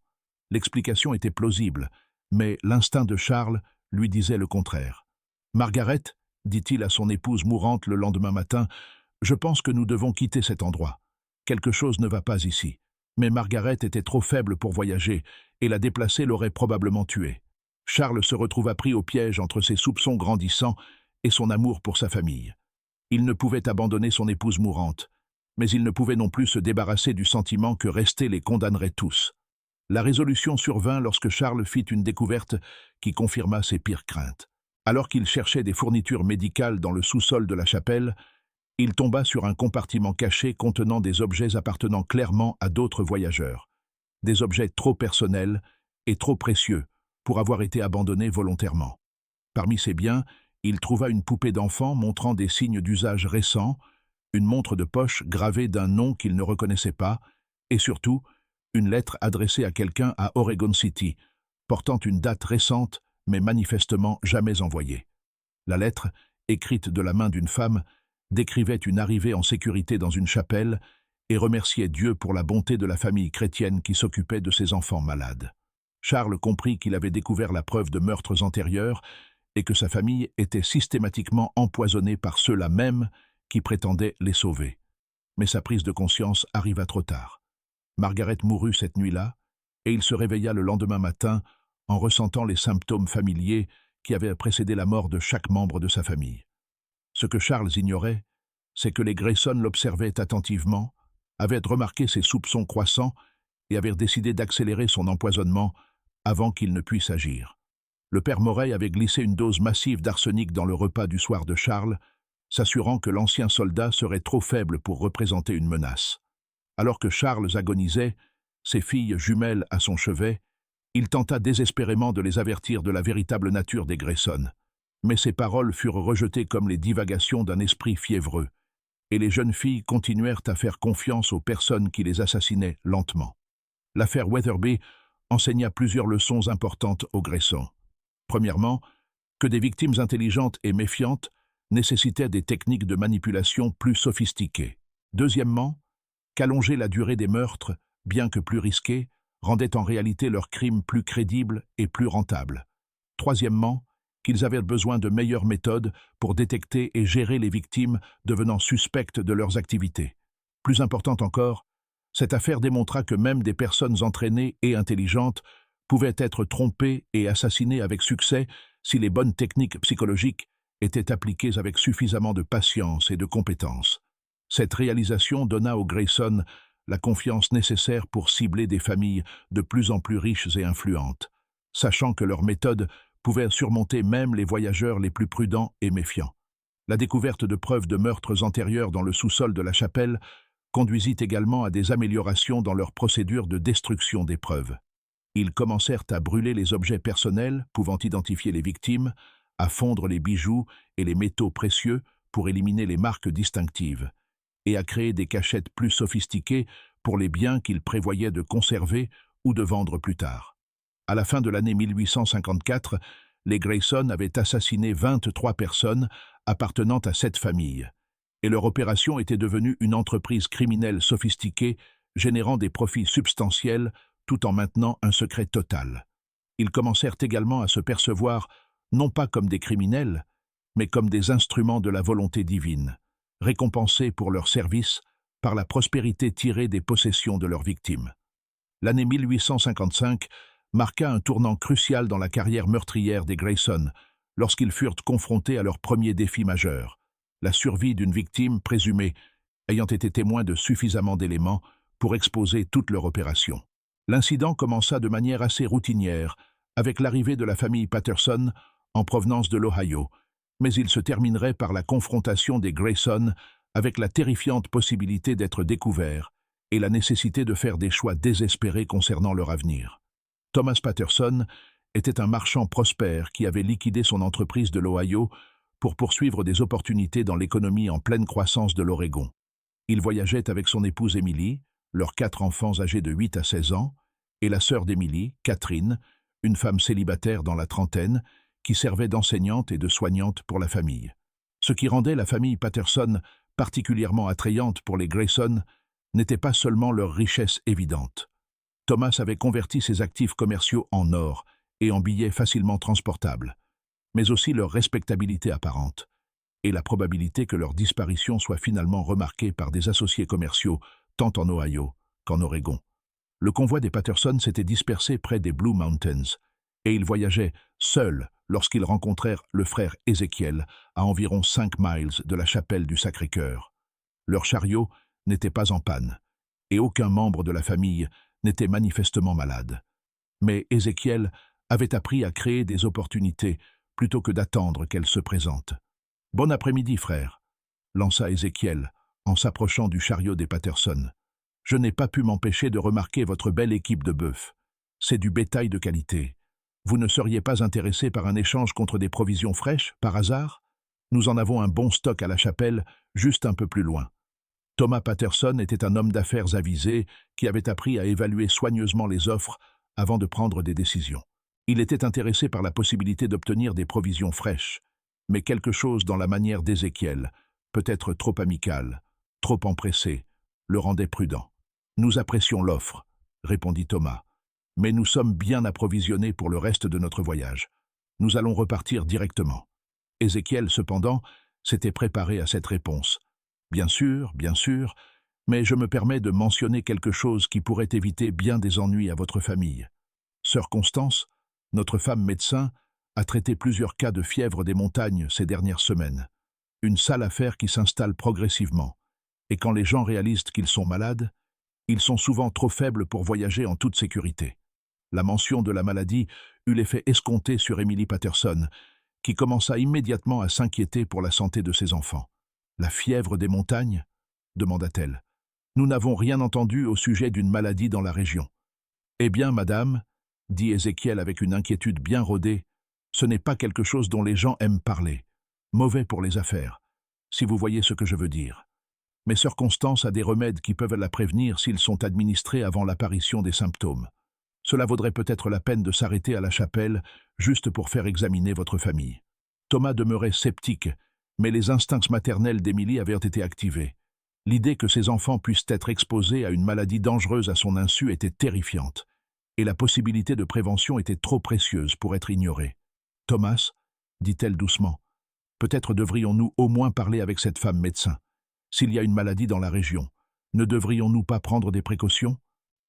L'explication était plausible, mais l'instinct de Charles lui disait le contraire. « Margaret, dit-il à son épouse mourante le lendemain matin, je pense que nous devons quitter cet endroit. Quelque chose ne va pas ici. » Mais Margaret était trop faible pour voyager, et la déplacer l'aurait probablement tuée. Charles se retrouva pris au piège entre ses soupçons grandissants et son amour pour sa famille. Il ne pouvait abandonner son épouse mourante, mais il ne pouvait non plus se débarrasser du sentiment que rester les condamnerait tous. La résolution survint lorsque Charles fit une découverte qui confirma ses pires craintes. Alors qu'il cherchait des fournitures médicales dans le sous-sol de la chapelle, il tomba sur un compartiment caché contenant des objets appartenant clairement à d'autres voyageurs. Des objets trop personnels et trop précieux pour avoir été abandonnés volontairement. Parmi ces biens, il trouva une poupée d'enfant montrant des signes d'usage récents, une montre de poche gravée d'un nom qu'il ne reconnaissait pas, et surtout, une lettre adressée à quelqu'un à Oregon City, portant une date récente mais manifestement jamais envoyée. La lettre, écrite de la main d'une femme, décrivait une arrivée en sécurité dans une chapelle et remerciait Dieu pour la bonté de la famille chrétienne qui s'occupait de ses enfants malades. Charles comprit qu'il avait découvert la preuve de meurtres antérieurs et que sa famille était systématiquement empoisonnée par ceux-là même qui prétendaient les sauver. Mais sa prise de conscience arriva trop tard. Margaret mourut cette nuit-là, et il se réveilla le lendemain matin en ressentant les symptômes familiers qui avaient précédé la mort de chaque membre de sa famille. Ce que Charles ignorait, c'est que les Grayson l'observaient attentivement, avaient remarqué ses soupçons croissants et avaient décidé d'accélérer son empoisonnement avant qu'il ne puisse agir. Le père Morey avait glissé une dose massive d'arsenic dans le repas du soir de Charles, s'assurant que l'ancien soldat serait trop faible pour représenter une menace. Alors que Charles agonisait, ses filles jumelles à son chevet, il tenta désespérément de les avertir de la véritable nature des Grayson. Mais ses paroles furent rejetées comme les divagations d'un esprit fiévreux, et les jeunes filles continuèrent à faire confiance aux personnes qui les assassinaient lentement. L'affaire Weatherby enseigna plusieurs leçons importantes aux Grayson. Premièrement, que des victimes intelligentes et méfiantes nécessitaient des techniques de manipulation plus sophistiquées. Deuxièmement, qu'allonger la durée des meurtres, bien que plus risqués, rendait en réalité leurs crimes plus crédibles et plus rentables. Troisièmement, qu'ils avaient besoin de meilleures méthodes pour détecter et gérer les victimes devenant suspectes de leurs activités. Plus important encore, cette affaire démontra que même des personnes entraînées et intelligentes pouvaient être trompées et assassinées avec succès si les bonnes techniques psychologiques étaient appliquées avec suffisamment de patience et de compétence. Cette réalisation donna aux Grayson la confiance nécessaire pour cibler des familles de plus en plus riches et influentes, sachant que leurs méthodes pouvaient surmonter même les voyageurs les plus prudents et méfiants. La découverte de preuves de meurtres antérieurs dans le sous-sol de la chapelle conduisit également à des améliorations dans leur procédure de destruction des preuves. Ils commencèrent à brûler les objets personnels pouvant identifier les victimes, à fondre les bijoux et les métaux précieux pour éliminer les marques distinctives, et à créer des cachettes plus sophistiquées pour les biens qu'ils prévoyaient de conserver ou de vendre plus tard. À la fin de l'année 1854, les Grayson avaient assassiné 23 personnes appartenant à cette famille, et leur opération était devenue une entreprise criminelle sophistiquée, générant des profits substantiels tout en maintenant un secret total. Ils commencèrent également à se percevoir non pas comme des criminels, mais comme des instruments de la volonté divine, récompensés pour leur service par la prospérité tirée des possessions de leurs victimes. L'année 1855 marqua un tournant crucial dans la carrière meurtrière des Grayson, lorsqu'ils furent confrontés à leur premier défi majeur, la survie d'une victime présumée, ayant été témoin de suffisamment d'éléments pour exposer toute leur opération. L'incident commença de manière assez routinière, avec l'arrivée de la famille Patterson en provenance de l'Ohio, mais il se terminerait par la confrontation des Grayson avec la terrifiante possibilité d'être découverts et la nécessité de faire des choix désespérés concernant leur avenir. Thomas Patterson était un marchand prospère qui avait liquidé son entreprise de l'Ohio pour poursuivre des opportunités dans l'économie en pleine croissance de l'Oregon. Il voyageait avec son épouse Emily, leurs 4 enfants âgés de 8 à 16 ans, et la sœur d'Emily, Catherine, une femme célibataire dans la trentaine, qui servait d'enseignante et de soignante pour la famille. Ce qui rendait la famille Patterson particulièrement attrayante pour les Grayson n'était pas seulement leur richesse évidente. Thomas avait converti ses actifs commerciaux en or et en billets facilement transportables, mais aussi leur respectabilité apparente, et la probabilité que leur disparition soit finalement remarquée par des associés commerciaux tant en Ohio qu'en Oregon. Le convoi des Patterson s'était dispersé près des Blue Mountains, et ils voyageaient seuls lorsqu'ils rencontrèrent le frère Ézéchiel à environ 5 miles de la chapelle du Sacré-Cœur. Leur chariot n'était pas en panne, et aucun membre de la famille n'était manifestement malade. Mais Ézéchiel avait appris à créer des opportunités plutôt que d'attendre qu'elles se présentent. « Bon après-midi, frère », lança Ézéchiel en s'approchant du chariot des Patterson. « Je n'ai pas pu m'empêcher de remarquer votre belle équipe de bœufs. C'est du bétail de qualité. Vous ne seriez pas intéressé par un échange contre des provisions fraîches, par hasard? Nous en avons un bon stock à la chapelle, juste un peu plus loin. » Thomas Patterson était un homme d'affaires avisé qui avait appris à évaluer soigneusement les offres avant de prendre des décisions. Il était intéressé par la possibilité d'obtenir des provisions fraîches, mais quelque chose dans la manière d'Ézéchiel, peut-être trop amical, trop empressé, le rendait prudent. « Nous apprécions l'offre, » répondit Thomas, « mais nous sommes bien approvisionnés pour le reste de notre voyage. Nous allons repartir directement. » Ézéchiel, cependant, s'était préparé à cette réponse. « Bien sûr, mais je me permets de mentionner quelque chose qui pourrait éviter bien des ennuis à votre famille. Sœur Constance, notre femme médecin, a traité plusieurs cas de fièvre des montagnes ces dernières semaines. Une sale affaire qui s'installe progressivement. Et quand les gens réalisent qu'ils sont malades, ils sont souvent trop faibles pour voyager en toute sécurité. » La mention de la maladie eut l'effet escompté sur Emily Patterson, qui commença immédiatement à s'inquiéter pour la santé de ses enfants. « La fièvre des montagnes ?» demanda-t-elle. « Nous n'avons rien entendu au sujet d'une maladie dans la région. »« Eh bien, madame, » dit Ézéchiel avec une inquiétude bien rodée, « ce n'est pas quelque chose dont les gens aiment parler. Mauvais pour les affaires, si vous voyez ce que je veux dire. Mais sœur Constance a des remèdes qui peuvent la prévenir s'ils sont administrés avant l'apparition des symptômes. Cela vaudrait peut-être la peine de s'arrêter à la chapelle juste pour faire examiner votre famille. » Thomas demeurait sceptique, mais les instincts maternels d'Émilie avaient été activés. L'idée que ses enfants puissent être exposés à une maladie dangereuse à son insu était terrifiante, et la possibilité de prévention était trop précieuse pour être ignorée. « Thomas, » dit-elle doucement, « peut-être devrions-nous au moins parler avec cette femme médecin. S'il y a une maladie dans la région, ne devrions-nous pas prendre des précautions ?»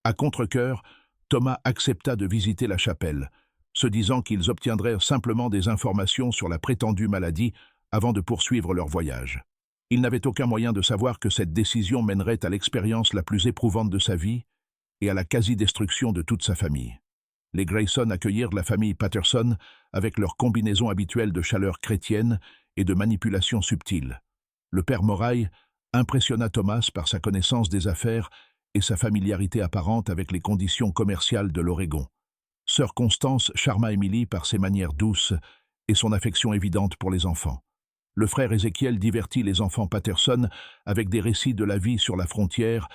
À contre-cœur, Thomas accepta de visiter la chapelle, se disant qu'ils obtiendraient simplement des informations sur la prétendue maladie avant de poursuivre leur voyage. Il n'avait aucun moyen de savoir que cette décision mènerait à l'expérience la plus éprouvante de sa vie et à la quasi-destruction de toute sa famille. Les Grayson accueillirent la famille Patterson avec leur combinaison habituelle de chaleur chrétienne et de manipulation subtile. Le père Moraille impressionna Thomas par sa connaissance des affaires et sa familiarité apparente avec les conditions commerciales de l'Oregon. Sœur Constance charma Émilie par ses manières douces et son affection évidente pour les enfants. Le frère Ézéchiel divertit les enfants Patterson avec des récits de la vie sur la frontière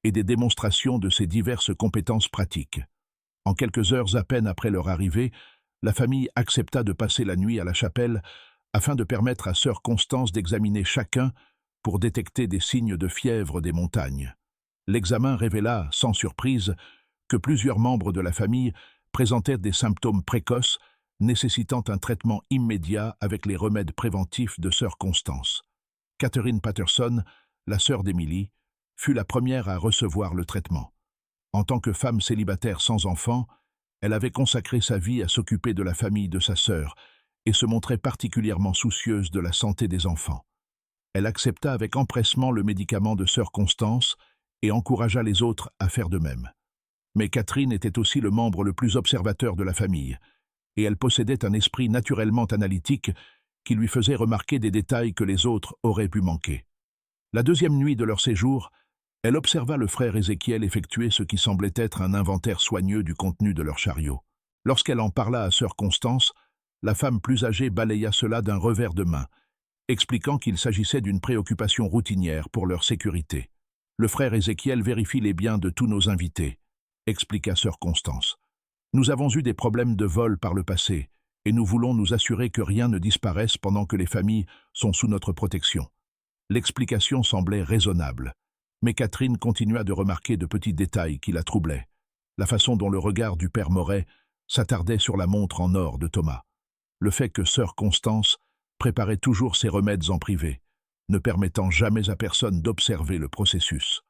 et des démonstrations de ses diverses compétences pratiques. En quelques heures à peine après leur arrivée, la famille accepta de passer la nuit à la chapelle afin de permettre à sœur Constance d'examiner chacun pour détecter des signes de fièvre des montagnes. L'examen révéla, sans surprise, que plusieurs membres de la famille présentaient des symptômes précoces nécessitant un traitement immédiat avec les remèdes préventifs de sœur Constance. Catherine Patterson, la sœur d'Emily, fut la première à recevoir le traitement. En tant que femme célibataire sans enfant, elle avait consacré sa vie à s'occuper de la famille de sa sœur et se montrait particulièrement soucieuse de la santé des enfants. Elle accepta avec empressement le médicament de sœur Constance et encouragea les autres à faire de même. Mais Catherine était aussi le membre le plus observateur de la famille, et elle possédait un esprit naturellement analytique qui lui faisait remarquer des détails que les autres auraient pu manquer. La deuxième nuit de leur séjour, elle observa le frère Ézéchiel effectuer ce qui semblait être un inventaire soigneux du contenu de leur chariot. Lorsqu'elle en parla à sœur Constance, la femme plus âgée balaya cela d'un revers de main expliquant qu'il s'agissait d'une préoccupation routinière pour leur sécurité. Le frère Ézéchiel vérifie les biens de tous nos invités, expliqua sœur Constance. Nous avons eu des problèmes de vol par le passé, et nous voulons nous assurer que rien ne disparaisse pendant que les familles sont sous notre protection. L'explication semblait raisonnable, mais Catherine continua de remarquer de petits détails qui la troublaient. La façon dont le regard du père Moret s'attardait sur la montre en or de Thomas. Le fait que sœur Constance préparait toujours ses remèdes en privé, ne permettant jamais à personne d'observer le processus.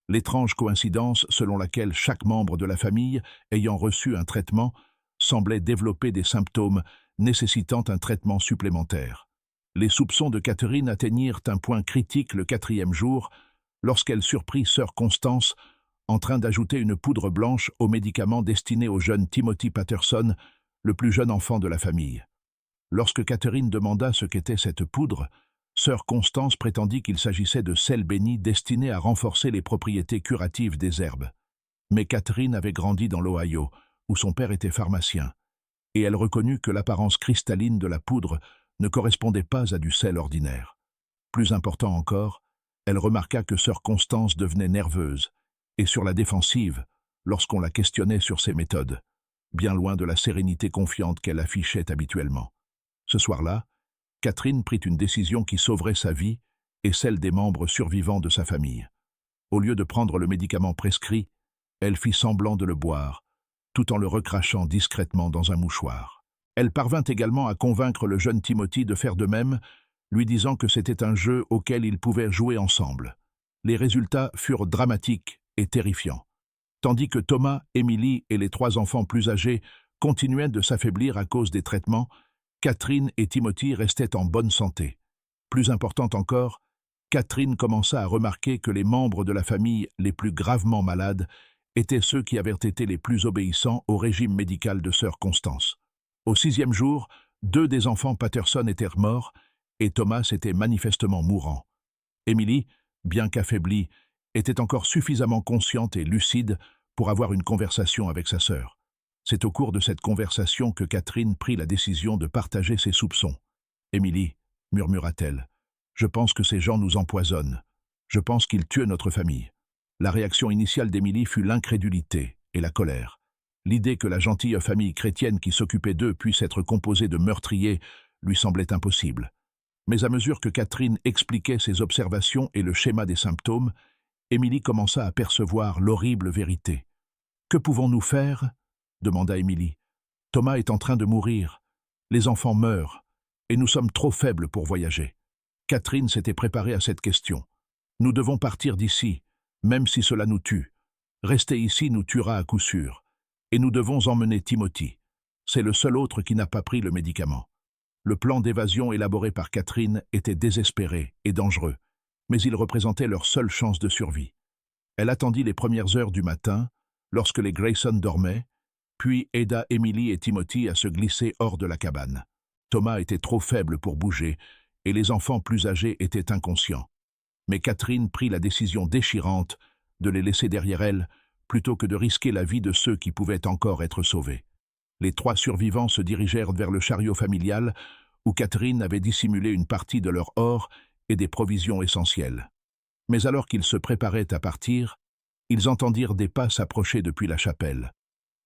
L'étrange coïncidence selon laquelle chaque membre de la famille ayant reçu un traitement semblait développer des symptômes nécessitant un traitement supplémentaire. Les soupçons de Catherine atteignirent un point critique le 4e jour, lorsqu'elle surprit sœur Constance en train d'ajouter une poudre blanche aux médicaments destinés au jeune Timothy Patterson, le plus jeune enfant de la famille. Lorsque Catherine demanda ce qu'était cette poudre, sœur Constance prétendit qu'il s'agissait de sel béni destiné à renforcer les propriétés curatives des herbes. Mais Catherine avait grandi dans l'Ohio, où son père était pharmacien, et elle reconnut que l'apparence cristalline de la poudre ne correspondait pas à du sel ordinaire. Plus important encore, elle remarqua que sœur Constance devenait nerveuse et sur la défensive lorsqu'on la questionnait sur ses méthodes, bien loin de la sérénité confiante qu'elle affichait habituellement. Ce soir-là, Catherine prit une décision qui sauverait sa vie et celle des membres survivants de sa famille. Au lieu de prendre le médicament prescrit, elle fit semblant de le boire, tout en le recrachant discrètement dans un mouchoir. Elle parvint également à convaincre le jeune Timothy de faire de même, lui disant que c'était un jeu auquel ils pouvaient jouer ensemble. Les résultats furent dramatiques et terrifiants. Tandis que Thomas, Émilie et les 3 enfants plus âgés continuaient de s'affaiblir à cause des traitements, Catherine et Timothy restaient en bonne santé. Plus important encore, Catherine commença à remarquer que les membres de la famille les plus gravement malades étaient ceux qui avaient été les plus obéissants au régime médical de sœur Constance. Au 6e jour, 2 des enfants Patterson étaient morts et Thomas était manifestement mourant. Émilie, bien qu'affaiblie, était encore suffisamment consciente et lucide pour avoir une conversation avec sa sœur. C'est au cours de cette conversation que Catherine prit la décision de partager ses soupçons. « Émilie, murmura-t-elle, je pense que ces gens nous empoisonnent. Je pense qu'ils tuent notre famille. » La réaction initiale d'Émilie fut l'incrédulité et la colère. L'idée que la gentille famille chrétienne qui s'occupait d'eux puisse être composée de meurtriers lui semblait impossible. Mais à mesure que Catherine expliquait ses observations et le schéma des symptômes, Émilie commença à percevoir l'horrible vérité. « Que pouvons-nous faire ?» demanda Émilie. « Thomas est en train de mourir. Les enfants meurent, et nous sommes trop faibles pour voyager. » Catherine s'était préparée à cette question. « Nous devons partir d'ici, même si cela nous tue. Rester ici nous tuera à coup sûr. Et nous devons emmener Timothy. C'est le seul autre qui n'a pas pris le médicament. » Le plan d'évasion élaboré par Catherine était désespéré et dangereux, mais il représentait leur seule chance de survie. Elle attendit les premières heures du matin, lorsque les Grayson dormaient, puis aida Émilie et Timothy à se glisser hors de la cabane. Thomas était trop faible pour bouger, et les enfants plus âgés étaient inconscients. Mais Catherine prit la décision déchirante de les laisser derrière elle, plutôt que de risquer la vie de ceux qui pouvaient encore être sauvés. Les 3 survivants se dirigèrent vers le chariot familial, où Catherine avait dissimulé une partie de leur or et des provisions essentielles. Mais alors qu'ils se préparaient à partir, ils entendirent des pas s'approcher depuis la chapelle.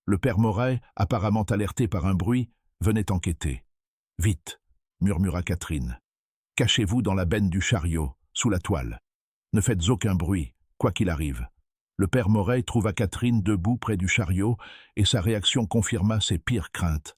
Le père Moret, apparemment alerté par un bruit, venait enquêter. « Vite !» murmura Catherine. « Cachez-vous dans la benne du chariot, sous la toile. Ne faites aucun bruit, quoi qu'il arrive. » Le père Moret trouva Catherine debout près du chariot et sa réaction confirma ses pires craintes.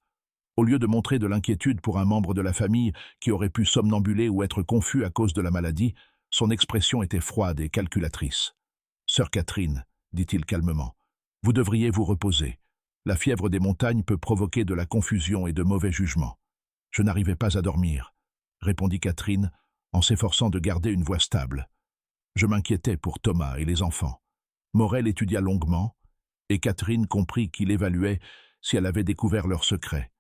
Au lieu de montrer de l'inquiétude pour un membre de la famille qui aurait pu somnambuler ou être confus à cause de la maladie, son expression était froide et calculatrice. « Sœur Catherine, dit-il calmement, vous devriez vous reposer. La fièvre des montagnes peut provoquer de la confusion et de mauvais jugements. » « Je n'arrivais pas à dormir, » répondit Catherine en s'efforçant de garder une voix stable. « Je m'inquiétais pour Thomas et les enfants. » Morel étudia longuement, et Catherine comprit qu'il évaluait si elle avait découvert leur secret.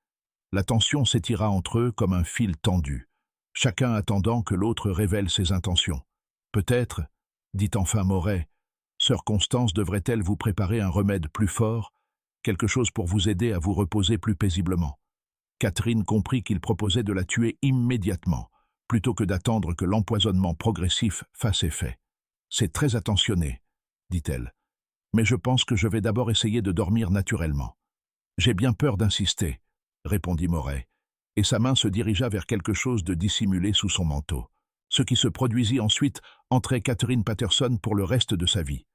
La tension s'étira entre eux comme un fil tendu, chacun attendant que l'autre révèle ses intentions. « Peut-être, dit enfin Moret, sœur Constance devrait-elle vous préparer un remède plus fort, quelque chose pour vous aider à vous reposer plus paisiblement. » Catherine comprit qu'il proposait de la tuer immédiatement, plutôt que d'attendre que l'empoisonnement progressif fasse effet. « C'est très attentionné, » dit-elle, « mais je pense que je vais d'abord essayer de dormir naturellement. »« J'ai bien peur d'insister, » répondit Moray, et sa main se dirigea vers quelque chose de dissimulé sous son manteau. Ce qui se produisit ensuite entrait Catherine Patterson pour le reste de sa vie.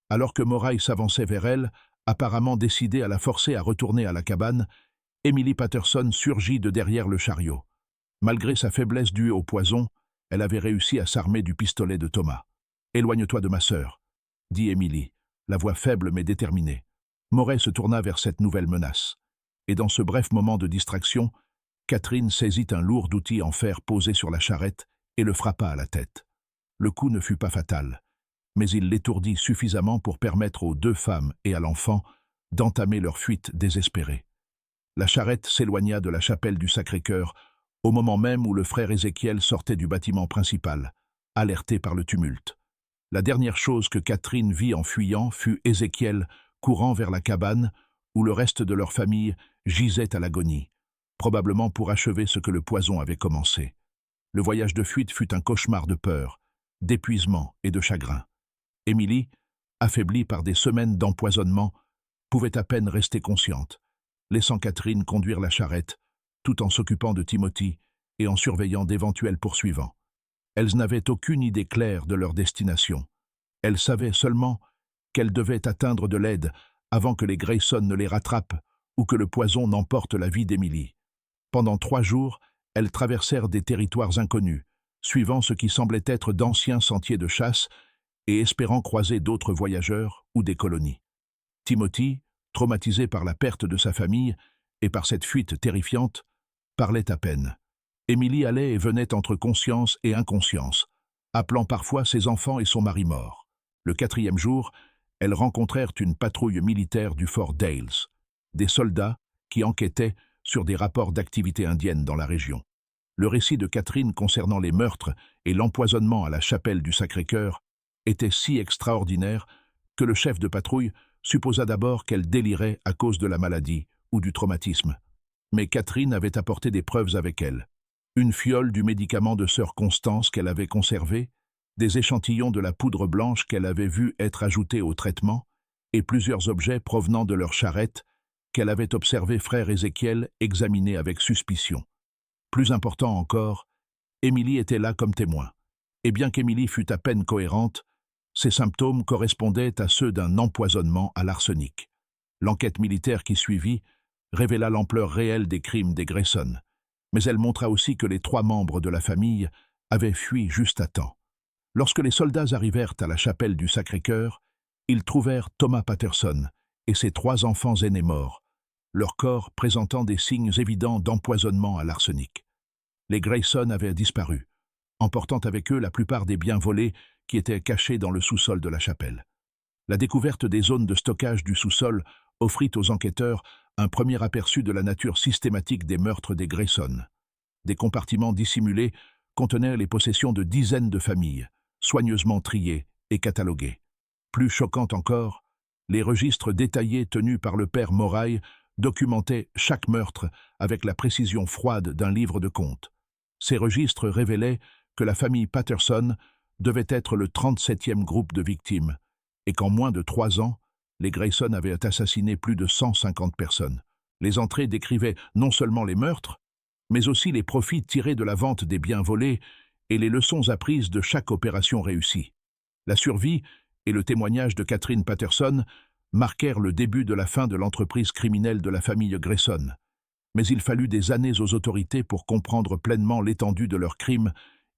Alors que Moray s'avançait vers elle, apparemment décidée à la forcer à retourner à la cabane, Emily Patterson surgit de derrière le chariot. Malgré sa faiblesse due au poison, elle avait réussi à s'armer du pistolet de Thomas. « Éloigne-toi de ma sœur, » dit Emily, la voix faible mais déterminée. Moray se tourna vers cette nouvelle menace. Et dans ce bref moment de distraction, Catherine saisit un lourd outil en fer posé sur la charrette et le frappa à la tête. Le coup ne fut pas fatal, mais il l'étourdit suffisamment pour permettre aux deux femmes et à l'enfant d'entamer leur fuite désespérée. La charrette s'éloigna de la chapelle du Sacré-Cœur au moment même où le frère Ézéchiel sortait du bâtiment principal, alerté par le tumulte. La dernière chose que Catherine vit en fuyant fut Ézéchiel courant vers la cabane où le reste de leur famille gisait à l'agonie, probablement pour achever ce que le poison avait commencé. Le voyage de fuite fut un cauchemar de peur, d'épuisement et de chagrin. Emily, affaiblie par des semaines d'empoisonnement, pouvait à peine rester consciente, laissant Catherine conduire la charrette, tout en s'occupant de Timothy et en surveillant d'éventuels poursuivants. Elles n'avaient aucune idée claire de leur destination. Elles savaient seulement qu'elles devaient atteindre de l'aide avant que les Grayson ne les rattrapent ou que le poison n'emporte la vie d'Emily. Pendant 3 jours, elles traversèrent des territoires inconnus, suivant ce qui semblait être d'anciens sentiers de chasse et espérant croiser d'autres voyageurs ou des colonies. Timothy, traumatisé par la perte de sa famille et par cette fuite terrifiante, parlait à peine. Emily allait et venait entre conscience et inconscience, appelant parfois ses enfants et son mari mort. Le 4e jour, elles rencontrèrent une patrouille militaire du fort Dales, des soldats qui enquêtaient sur des rapports d'activité indienne dans la région. Le récit de Catherine concernant les meurtres et l'empoisonnement à la chapelle du Sacré-Cœur était si extraordinaire que le chef de patrouille supposa d'abord qu'elle délirait à cause de la maladie ou du traumatisme. Mais Catherine avait apporté des preuves avec elle. Une fiole du médicament de sœur Constance qu'elle avait conservé, des échantillons de la poudre blanche qu'elle avait vu être ajoutée au traitement, et plusieurs objets provenant de leur charrette qu'elle avait observé frère Ézéchiel examiner avec suspicion. Plus important encore, Emily était là comme témoin, et bien qu'Emily fût à peine cohérente, ses symptômes correspondaient à ceux d'un empoisonnement à l'arsenic. L'enquête militaire qui suivit révéla l'ampleur réelle des crimes des Grayson, mais elle montra aussi que les 3 membres de la famille avaient fui juste à temps. Lorsque les soldats arrivèrent à la chapelle du Sacré-Cœur, ils trouvèrent Thomas Patterson et ses 3 enfants aînés morts, leur corps présentant des signes évidents d'empoisonnement à l'arsenic. Les Grayson avaient disparu, emportant avec eux la plupart des biens volés qui étaient cachés dans le sous-sol de la chapelle. La découverte des zones de stockage du sous-sol offrit aux enquêteurs un premier aperçu de la nature systématique des meurtres des Grayson. Des compartiments dissimulés contenaient les possessions de dizaines de familles, soigneusement triées et cataloguées. Plus choquant encore, les registres détaillés tenus par le père Moray documentaient chaque meurtre avec la précision froide d'un livre de comptes. Ces registres révélaient que la famille Patterson devait être le 37e groupe de victimes, et qu'en moins de 3 ans, les Grayson avaient assassiné plus de 150 personnes. Les entrées décrivaient non seulement les meurtres, mais aussi les profits tirés de la vente des biens volés et les leçons apprises de chaque opération réussie. La survie et le témoignage de Catherine Patterson marquèrent le début de la fin de l'entreprise criminelle de la famille Grayson. Mais il fallut des années aux autorités pour comprendre pleinement l'étendue de leurs crimes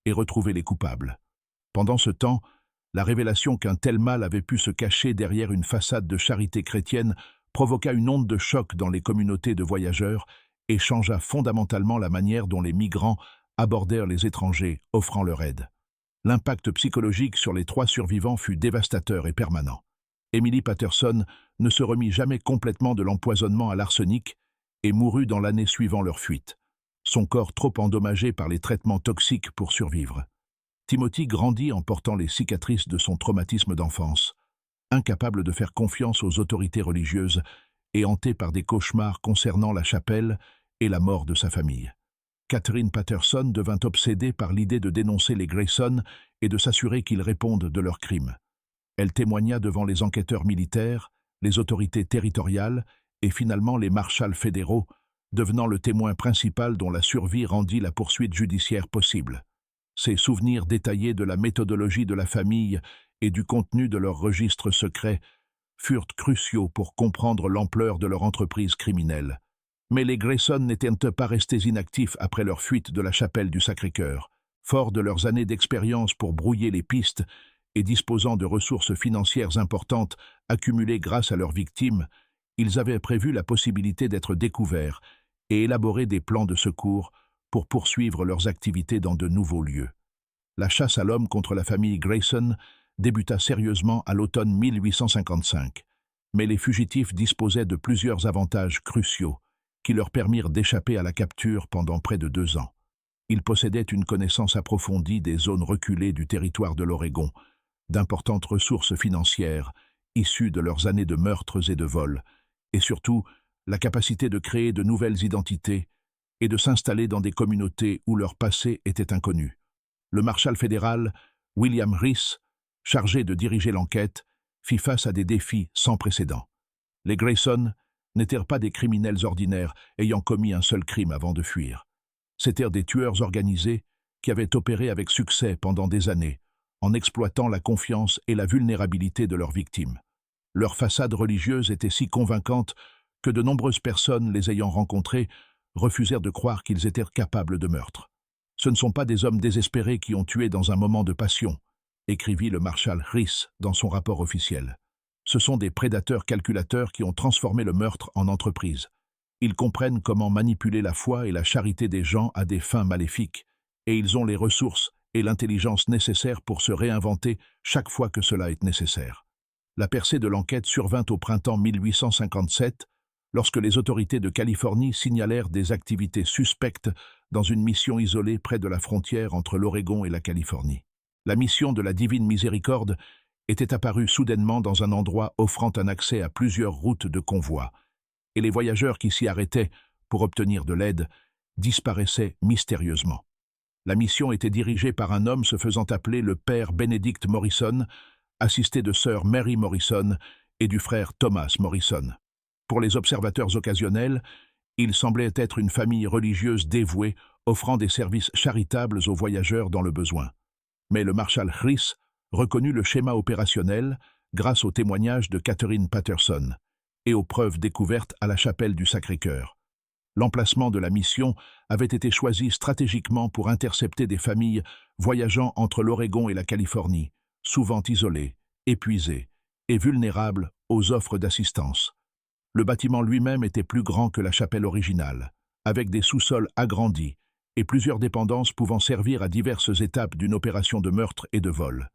et retrouver les coupables. Pendant ce temps, la révélation qu'un tel mal avait pu se cacher derrière une façade de charité chrétienne provoqua une onde de choc dans les communautés de voyageurs et changea fondamentalement la manière dont les migrants abordèrent les étrangers, offrant leur aide. L'impact psychologique sur les 3 survivants fut dévastateur et permanent. Emily Patterson ne se remit jamais complètement de l'empoisonnement à l'arsenic et mourut dans l'année suivant leur fuite, son corps trop endommagé par les traitements toxiques pour survivre. Timothy grandit en portant les cicatrices de son traumatisme d'enfance, incapable de faire confiance aux autorités religieuses et hanté par des cauchemars concernant la chapelle et la mort de sa famille. Catherine Patterson devint obsédée par l'idée de dénoncer les Grayson et de s'assurer qu'ils répondent de leurs crimes. Elle témoigna devant les enquêteurs militaires, les autorités territoriales et finalement les marshals fédéraux, devenant le témoin principal dont la survie rendit la poursuite judiciaire possible. Ses souvenirs détaillés de la méthodologie de la famille et du contenu de leurs registres secrets furent cruciaux pour comprendre l'ampleur de leur entreprise criminelle. Mais les Grayson n'étaient pas restés inactifs après leur fuite de la chapelle du Sacré-Cœur. Forts de leurs années d'expérience pour brouiller les pistes et disposant de ressources financières importantes accumulées grâce à leurs victimes, ils avaient prévu la possibilité d'être découverts et élaboré des plans de secours pour poursuivre leurs activités dans de nouveaux lieux. La chasse à l'homme contre la famille Grayson débuta sérieusement à l'automne 1855, mais les fugitifs disposaient de plusieurs avantages cruciaux qui leur permirent d'échapper à la capture pendant près de 2 ans. Ils possédaient une connaissance approfondie des zones reculées du territoire de l'Oregon, d'importantes ressources financières issues de leurs années de meurtres et de vols, et surtout la capacité de créer de nouvelles identités et de s'installer dans des communautés où leur passé était inconnu. Le marshal fédéral, William Reese, chargé de diriger l'enquête, fit face à des défis sans précédent. Les Grayson n'étaient pas des criminels ordinaires ayant commis un seul crime avant de fuir. C'étaient des tueurs organisés qui avaient opéré avec succès pendant des années, en exploitant la confiance et la vulnérabilité de leurs victimes. Leur façade religieuse était si convaincante que de nombreuses personnes les ayant rencontrés refusèrent de croire qu'ils étaient capables de meurtre. Ce ne sont pas des hommes désespérés qui ont tué dans un moment de passion, écrivit le marshal Reese dans son rapport officiel. Ce sont des prédateurs calculateurs qui ont transformé le meurtre en entreprise. Ils comprennent comment manipuler la foi et la charité des gens à des fins maléfiques, et ils ont les ressources et l'intelligence nécessaires pour se réinventer chaque fois que cela est nécessaire. La percée de l'enquête survint au printemps 1857, lorsque les autorités de Californie signalèrent des activités suspectes dans une mission isolée près de la frontière entre l'Oregon et la Californie. La mission de la Divine Miséricorde était apparue soudainement dans un endroit offrant un accès à plusieurs routes de convoi, et les voyageurs qui s'y arrêtaient pour obtenir de l'aide disparaissaient mystérieusement. La mission était dirigée par un homme se faisant appeler le père Benedict Morrison, assisté de sœur Mary Morrison et du frère Thomas Morrison. Pour les observateurs occasionnels, il semblait être une famille religieuse dévouée, offrant des services charitables aux voyageurs dans le besoin. Mais le marshal Reese reconnut le schéma opérationnel grâce au témoignage de Catherine Patterson et aux preuves découvertes à la chapelle du Sacré-Cœur. L'emplacement de la mission avait été choisi stratégiquement pour intercepter des familles voyageant entre l'Oregon et la Californie, souvent isolées, épuisées et vulnérables aux offres d'assistance. Le bâtiment lui-même était plus grand que la chapelle originale, avec des sous-sols agrandis et plusieurs dépendances pouvant servir à diverses étapes d'une opération de meurtre et de vol.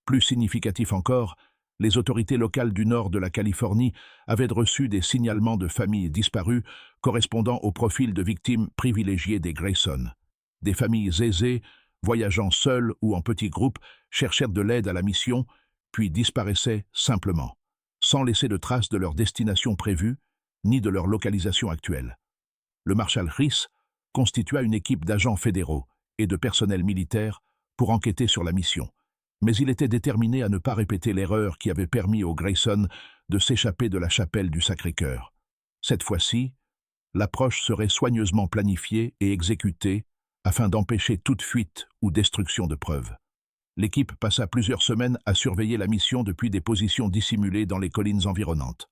Plus significatif encore, les autorités locales du nord de la Californie avaient reçu des signalements de familles disparues correspondant au profil de victimes privilégiées des Grayson. Des familles aisées, voyageant seules ou en petits groupes, cherchèrent de l'aide à la mission, puis disparaissaient simplement, sans laisser de traces de leur destination prévue, ni de leur localisation actuelle. Le marshal Reese constitua une équipe d'agents fédéraux et de personnel militaire pour enquêter sur la mission, mais il était déterminé à ne pas répéter l'erreur qui avait permis aux Grayson de s'échapper de la chapelle du Sacré-Cœur. Cette fois-ci, l'approche serait soigneusement planifiée et exécutée afin d'empêcher toute fuite ou destruction de preuves. L'équipe passa plusieurs semaines à surveiller la mission depuis des positions dissimulées dans les collines environnantes.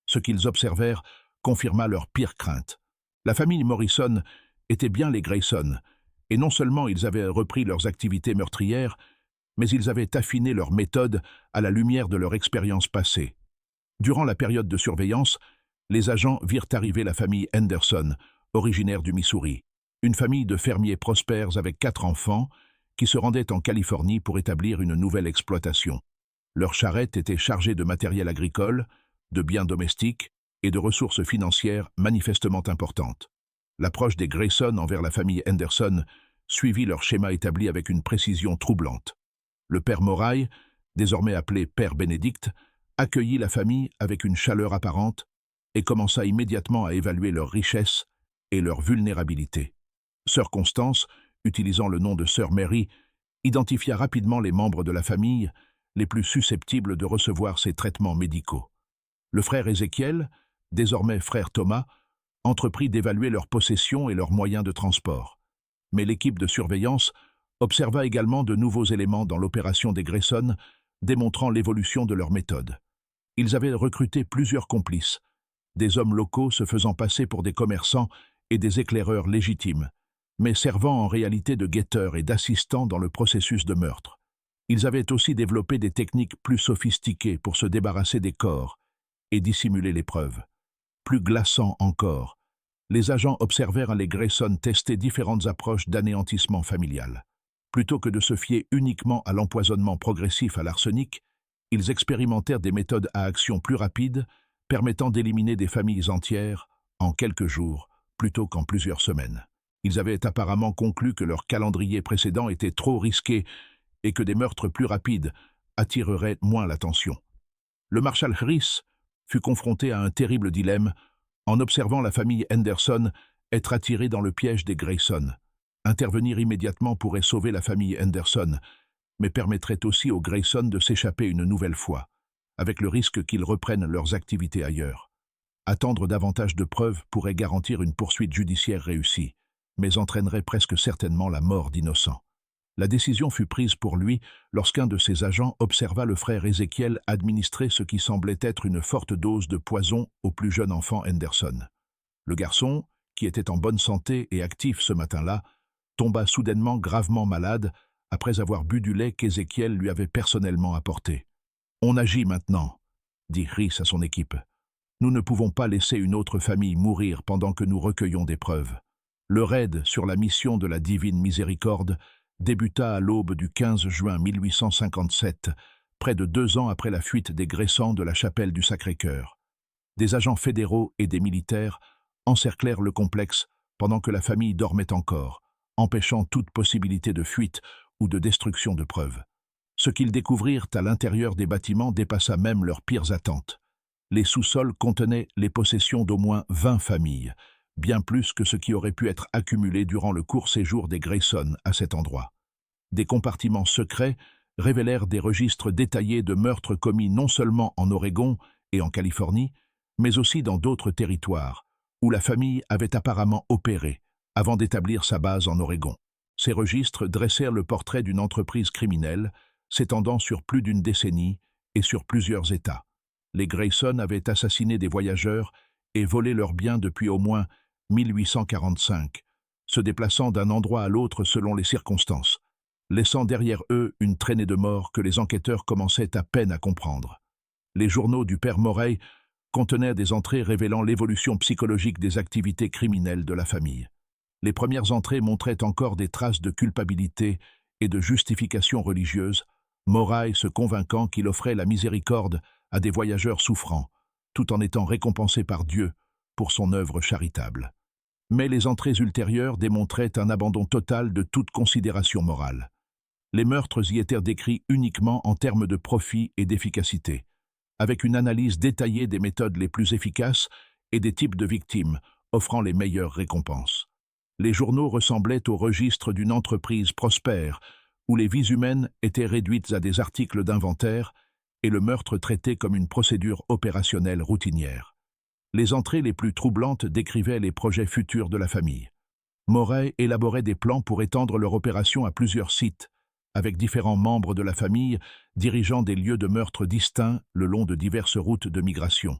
Ce qu'ils observèrent confirma leurs pires craintes. La famille Morrison était bien les Grayson, et non seulement ils avaient repris leurs activités meurtrières, mais ils avaient affiné leurs méthodes à la lumière de leur expérience passée. Durant la période de surveillance, les agents virent arriver la famille Henderson, originaire du Missouri, une famille de fermiers prospères avec 4 enfants qui se rendaient en Californie pour établir une nouvelle exploitation. Leurs charrettes étaient chargées de matériel agricole, de biens domestiques et de ressources financières manifestement importantes. L'approche des Grayson envers la famille Henderson suivit leur schéma établi avec une précision troublante. Le père Moray, désormais appelé père Bénédicte, accueillit la famille avec une chaleur apparente et commença immédiatement à évaluer leur richesse et leur vulnérabilité. Sœur Constance, utilisant le nom de Sœur Mary, identifia rapidement les membres de la famille les plus susceptibles de recevoir ces traitements médicaux. Le frère Ézéchiel, désormais frère Thomas, entreprit d'évaluer leurs possessions et leurs moyens de transport. Mais l'équipe de surveillance observa également de nouveaux éléments dans l'opération des Grayson, démontrant l'évolution de leur méthode. Ils avaient recruté plusieurs complices, des hommes locaux se faisant passer pour des commerçants et des éclaireurs légitimes, mais servant en réalité de guetteurs et d'assistants dans le processus de meurtre. Ils avaient aussi développé des techniques plus sophistiquées pour se débarrasser des corps et dissimuler les preuves. Plus glaçant encore, les agents observèrent les Grayson tester différentes approches d'anéantissement familial. Plutôt que de se fier uniquement à l'empoisonnement progressif à l'arsenic, ils expérimentèrent des méthodes à action plus rapides, permettant d'éliminer des familles entières en quelques jours, plutôt qu'en plusieurs semaines. Ils avaient apparemment conclu que leur calendrier précédent était trop risqué et que des meurtres plus rapides attireraient moins l'attention. Le marshal Harris fut confronté à un terrible dilemme en observant la famille Henderson être attirée dans le piège des Grayson. Intervenir immédiatement pourrait sauver la famille Henderson, mais permettrait aussi aux Grayson de s'échapper une nouvelle fois, avec le risque qu'ils reprennent leurs activités ailleurs. Attendre davantage de preuves pourrait garantir une poursuite judiciaire réussie, mais entraînerait presque certainement la mort d'innocents. La décision fut prise pour lui lorsqu'un de ses agents observa le frère Ézéchiel administrer ce qui semblait être une forte dose de poison au plus jeune enfant Henderson. Le garçon, qui était en bonne santé et actif ce matin-là, tomba soudainement gravement malade après avoir bu du lait qu'Ézéchiel lui avait personnellement apporté. « On agit maintenant », dit Harris à son équipe. « Nous ne pouvons pas laisser une autre famille mourir pendant que nous recueillons des preuves. » Le raid sur la mission de la Divine Miséricorde débuta à l'aube du 15 juin 1857, près de 2 ans après la fuite des Grayson de la chapelle du Sacré-Cœur. Des agents fédéraux et des militaires encerclèrent le complexe pendant que la famille dormait encore, empêchant toute possibilité de fuite ou de destruction de preuves. Ce qu'ils découvrirent à l'intérieur des bâtiments dépassa même leurs pires attentes. Les sous-sols contenaient les possessions d'au moins 20 familles, bien plus que ce qui aurait pu être accumulé durant le court séjour des Grayson à cet endroit. Des compartiments secrets révélèrent des registres détaillés de meurtres commis non seulement en Oregon et en Californie, mais aussi dans d'autres territoires, où la famille avait apparemment opéré avant d'établir sa base en Oregon. Ces registres dressèrent le portrait d'une entreprise criminelle s'étendant sur plus d'une décennie et sur plusieurs États. Les Grayson avaient assassiné des voyageurs et volé leurs biens depuis au moins 1845, se déplaçant d'un endroit à l'autre selon les circonstances, laissant derrière eux une traînée de morts que les enquêteurs commençaient à peine à comprendre. Les journaux du père Morey contenaient des entrées révélant l'évolution psychologique des activités criminelles de la famille. Les premières entrées montraient encore des traces de culpabilité et de justification religieuse, Morey se convainquant qu'il offrait la miséricorde à des voyageurs souffrants, tout en étant récompensé par Dieu pour son œuvre charitable. Mais les entrées ultérieures démontraient un abandon total de toute considération morale. Les meurtres y étaient décrits uniquement en termes de profit et d'efficacité, avec une analyse détaillée des méthodes les plus efficaces et des types de victimes, offrant les meilleures récompenses. Les journaux ressemblaient au registre d'une entreprise prospère, où les vies humaines étaient réduites à des articles d'inventaire et le meurtre traité comme une procédure opérationnelle routinière. Les entrées les plus troublantes décrivaient les projets futurs de la famille. Morey élaborait des plans pour étendre leur opération à plusieurs sites, avec différents membres de la famille dirigeant des lieux de meurtre distincts le long de diverses routes de migration.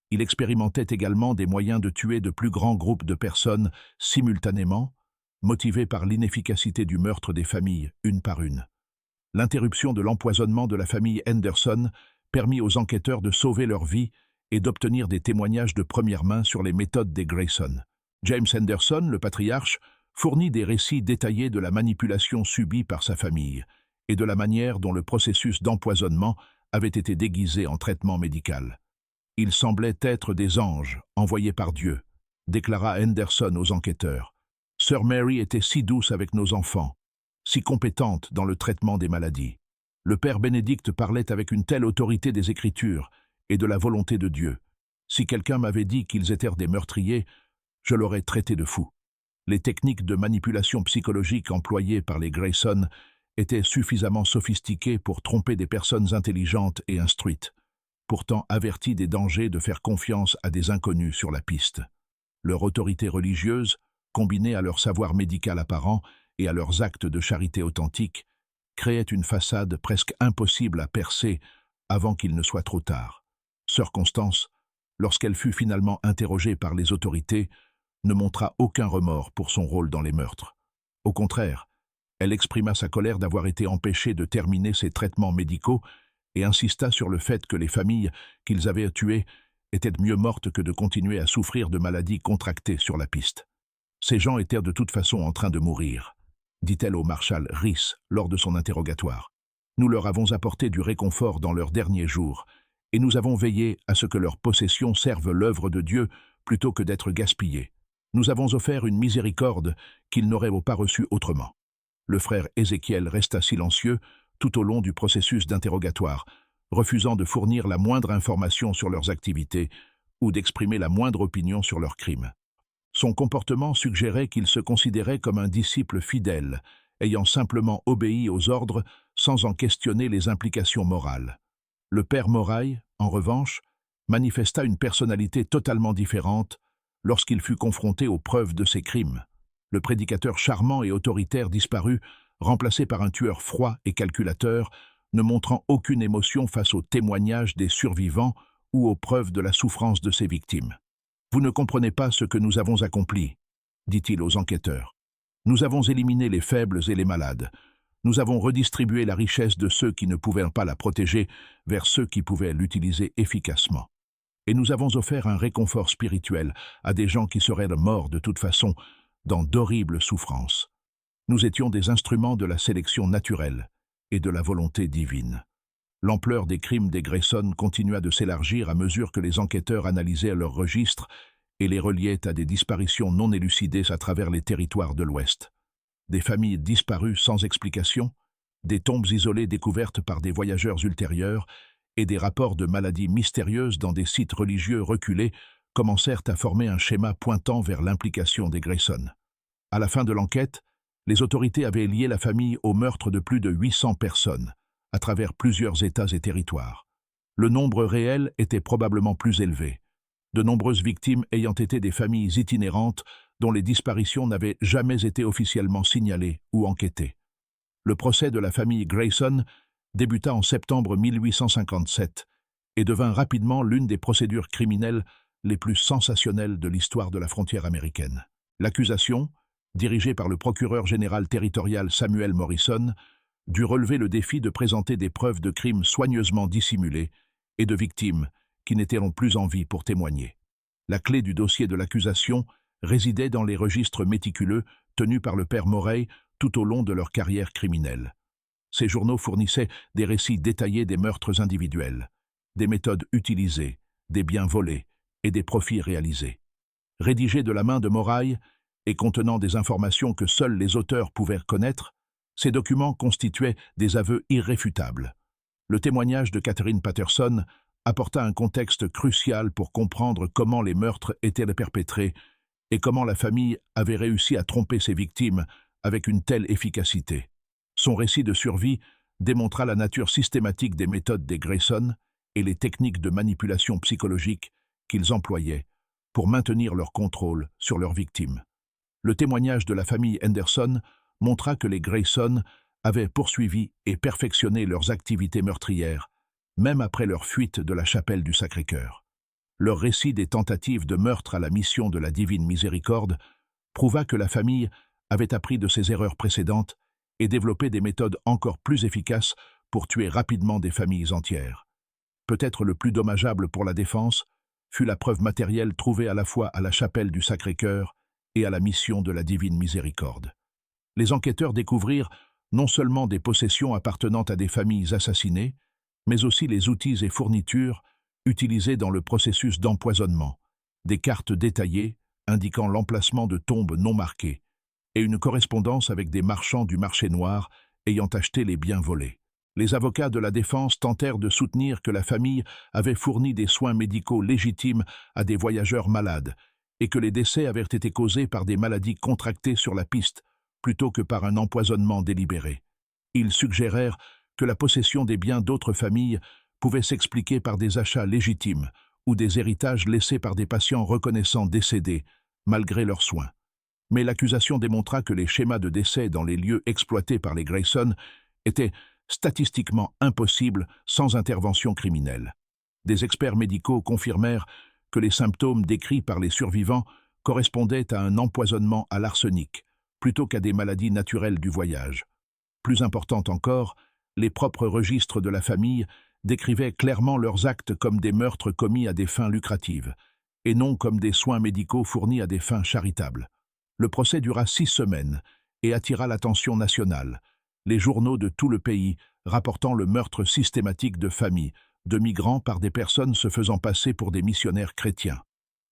Il expérimentait également des moyens de tuer de plus grands groupes de personnes simultanément, motivés par l'inefficacité du meurtre des familles, une par une. L'interruption de l'empoisonnement de la famille Henderson permit aux enquêteurs de sauver leur vie et d'obtenir des témoignages de première main sur les méthodes des Grayson. James Henderson, le patriarche, fournit des récits détaillés de la manipulation subie par sa famille et de la manière dont le processus d'empoisonnement avait été déguisé en traitement médical. Ils semblaient être des anges envoyés par Dieu, déclara Henderson aux enquêteurs. Sœur Mary était si douce avec nos enfants, si compétente dans le traitement des maladies. Le père Bénédicte parlait avec une telle autorité des Écritures et de la volonté de Dieu. Si quelqu'un m'avait dit qu'ils étaient des meurtriers, je l'aurais traité de fou. Les techniques de manipulation psychologique employées par les Grayson étaient suffisamment sophistiquées pour tromper des personnes intelligentes et instruites, pourtant averties des dangers de faire confiance à des inconnus sur la piste. Leur autorité religieuse, combinée à leur savoir médical apparent et à leurs actes de charité authentiques, créait une façade presque impossible à percer avant qu'il ne soit trop tard. Sœur Constance, lorsqu'elle fut finalement interrogée par les autorités, ne montra aucun remords pour son rôle dans les meurtres. Au contraire, elle exprima sa colère d'avoir été empêchée de terminer ses traitements médicaux et insista sur le fait que les familles qu'ils avaient tuées étaient mieux mortes que de continuer à souffrir de maladies contractées sur la piste. Ces gens étaient de toute façon en train de mourir, dit-elle au marshal Rees lors de son interrogatoire. Nous leur avons apporté du réconfort dans leurs derniers jours, et nous avons veillé à ce que leurs possessions servent l'œuvre de Dieu plutôt que d'être gaspillées. Nous avons offert une miséricorde qu'ils n'auraient pas reçue autrement. Le frère Ézéchiel resta silencieux tout au long du processus d'interrogatoire, refusant de fournir la moindre information sur leurs activités ou d'exprimer la moindre opinion sur leurs crimes. Son comportement suggérait qu'il se considérait comme un disciple fidèle, ayant simplement obéi aux ordres sans en questionner les implications morales. Le père Moraille, en revanche, manifesta une personnalité totalement différente lorsqu'il fut confronté aux preuves de ses crimes. Le prédicateur charmant et autoritaire disparut, remplacé par un tueur froid et calculateur, ne montrant aucune émotion face aux témoignages des survivants ou aux preuves de la souffrance de ses victimes. « Vous ne comprenez pas ce que nous avons accompli, » dit-il aux enquêteurs. « Nous avons éliminé les faibles et les malades. Nous avons redistribué la richesse de ceux qui ne pouvaient pas la protéger vers ceux qui pouvaient l'utiliser efficacement. Et nous avons offert un réconfort spirituel à des gens qui seraient morts de toute façon, dans d'horribles souffrances. Nous étions des instruments de la sélection naturelle et de la volonté divine. » L'ampleur des crimes des Grayson continua de s'élargir à mesure que les enquêteurs analysaient leurs registres et les reliaient à des disparitions non élucidées à travers les territoires de l'Ouest. Des familles disparues sans explication, des tombes isolées découvertes par des voyageurs ultérieurs et des rapports de maladies mystérieuses dans des sites religieux reculés commencèrent à former un schéma pointant vers l'implication des Grayson. À la fin de l'enquête, les autorités avaient lié la famille au meurtre de plus de 800 personnes, à travers plusieurs États et territoires. Le nombre réel était probablement plus élevé, de nombreuses victimes ayant été des familles itinérantes dont les disparitions n'avaient jamais été officiellement signalées ou enquêtées. Le procès de la famille Grayson débuta en septembre 1857 et devint rapidement l'une des procédures criminelles les plus sensationnelles de l'histoire de la frontière américaine. L'accusation, dirigée par le procureur général territorial Samuel Morrison, dut relever le défi de présenter des preuves de crimes soigneusement dissimulés et de victimes qui n'étaient plus en vie pour témoigner. La clé du dossier de l'accusation résidait dans les registres méticuleux tenus par le père Morey tout au long de leur carrière criminelle. Ces journaux fournissaient des récits détaillés des meurtres individuels, des méthodes utilisées, des biens volés et des profits réalisés. Rédigés de la main de Moraille et contenant des informations que seuls les auteurs pouvaient connaître, ces documents constituaient des aveux irréfutables. Le témoignage de Catherine Patterson apporta un contexte crucial pour comprendre comment les meurtres étaient perpétrés et comment la famille avait réussi à tromper ses victimes avec une telle efficacité. Son récit de survie démontra la nature systématique des méthodes des Grayson et les techniques de manipulation psychologique qu'ils employaient pour maintenir leur contrôle sur leurs victimes. Le témoignage de la famille Henderson montra que les Grayson avaient poursuivi et perfectionné leurs activités meurtrières, même après leur fuite de la chapelle du Sacré-Cœur. Leur récit des tentatives de meurtre à la mission de la Divine Miséricorde prouva que la famille avait appris de ses erreurs précédentes et développé des méthodes encore plus efficaces pour tuer rapidement des familles entières. Peut-être le plus dommageable pour la défense fut la preuve matérielle trouvée à la fois à la chapelle du Sacré-Cœur et à la mission de la Divine Miséricorde. Les enquêteurs découvrirent non seulement des possessions appartenant à des familles assassinées, mais aussi les outils et fournitures utilisés dans le processus d'empoisonnement, des cartes détaillées indiquant l'emplacement de tombes non marquées, et une correspondance avec des marchands du marché noir ayant acheté les biens volés. Les avocats de la défense tentèrent de soutenir que la famille avait fourni des soins médicaux légitimes à des voyageurs malades et que les décès avaient été causés par des maladies contractées sur la piste plutôt que par un empoisonnement délibéré. Ils suggérèrent que la possession des biens d'autres familles pouvait s'expliquer par des achats légitimes ou des héritages laissés par des patients reconnaissants décédés, malgré leurs soins. Mais l'accusation démontra que les schémas de décès dans les lieux exploités par les Grayson étaient statistiquement impossibles sans intervention criminelle. Des experts médicaux confirmèrent que les symptômes décrits par les survivants correspondaient à un empoisonnement à l'arsenic, plutôt qu'à des maladies naturelles du voyage. Plus important encore, les propres registres de la famille décrivaient clairement leurs actes comme des meurtres commis à des fins lucratives, et non comme des soins médicaux fournis à des fins charitables. Le procès dura 6 semaines et attira l'attention nationale, les journaux de tout le pays rapportant le meurtre systématique de familles, de migrants par des personnes se faisant passer pour des missionnaires chrétiens.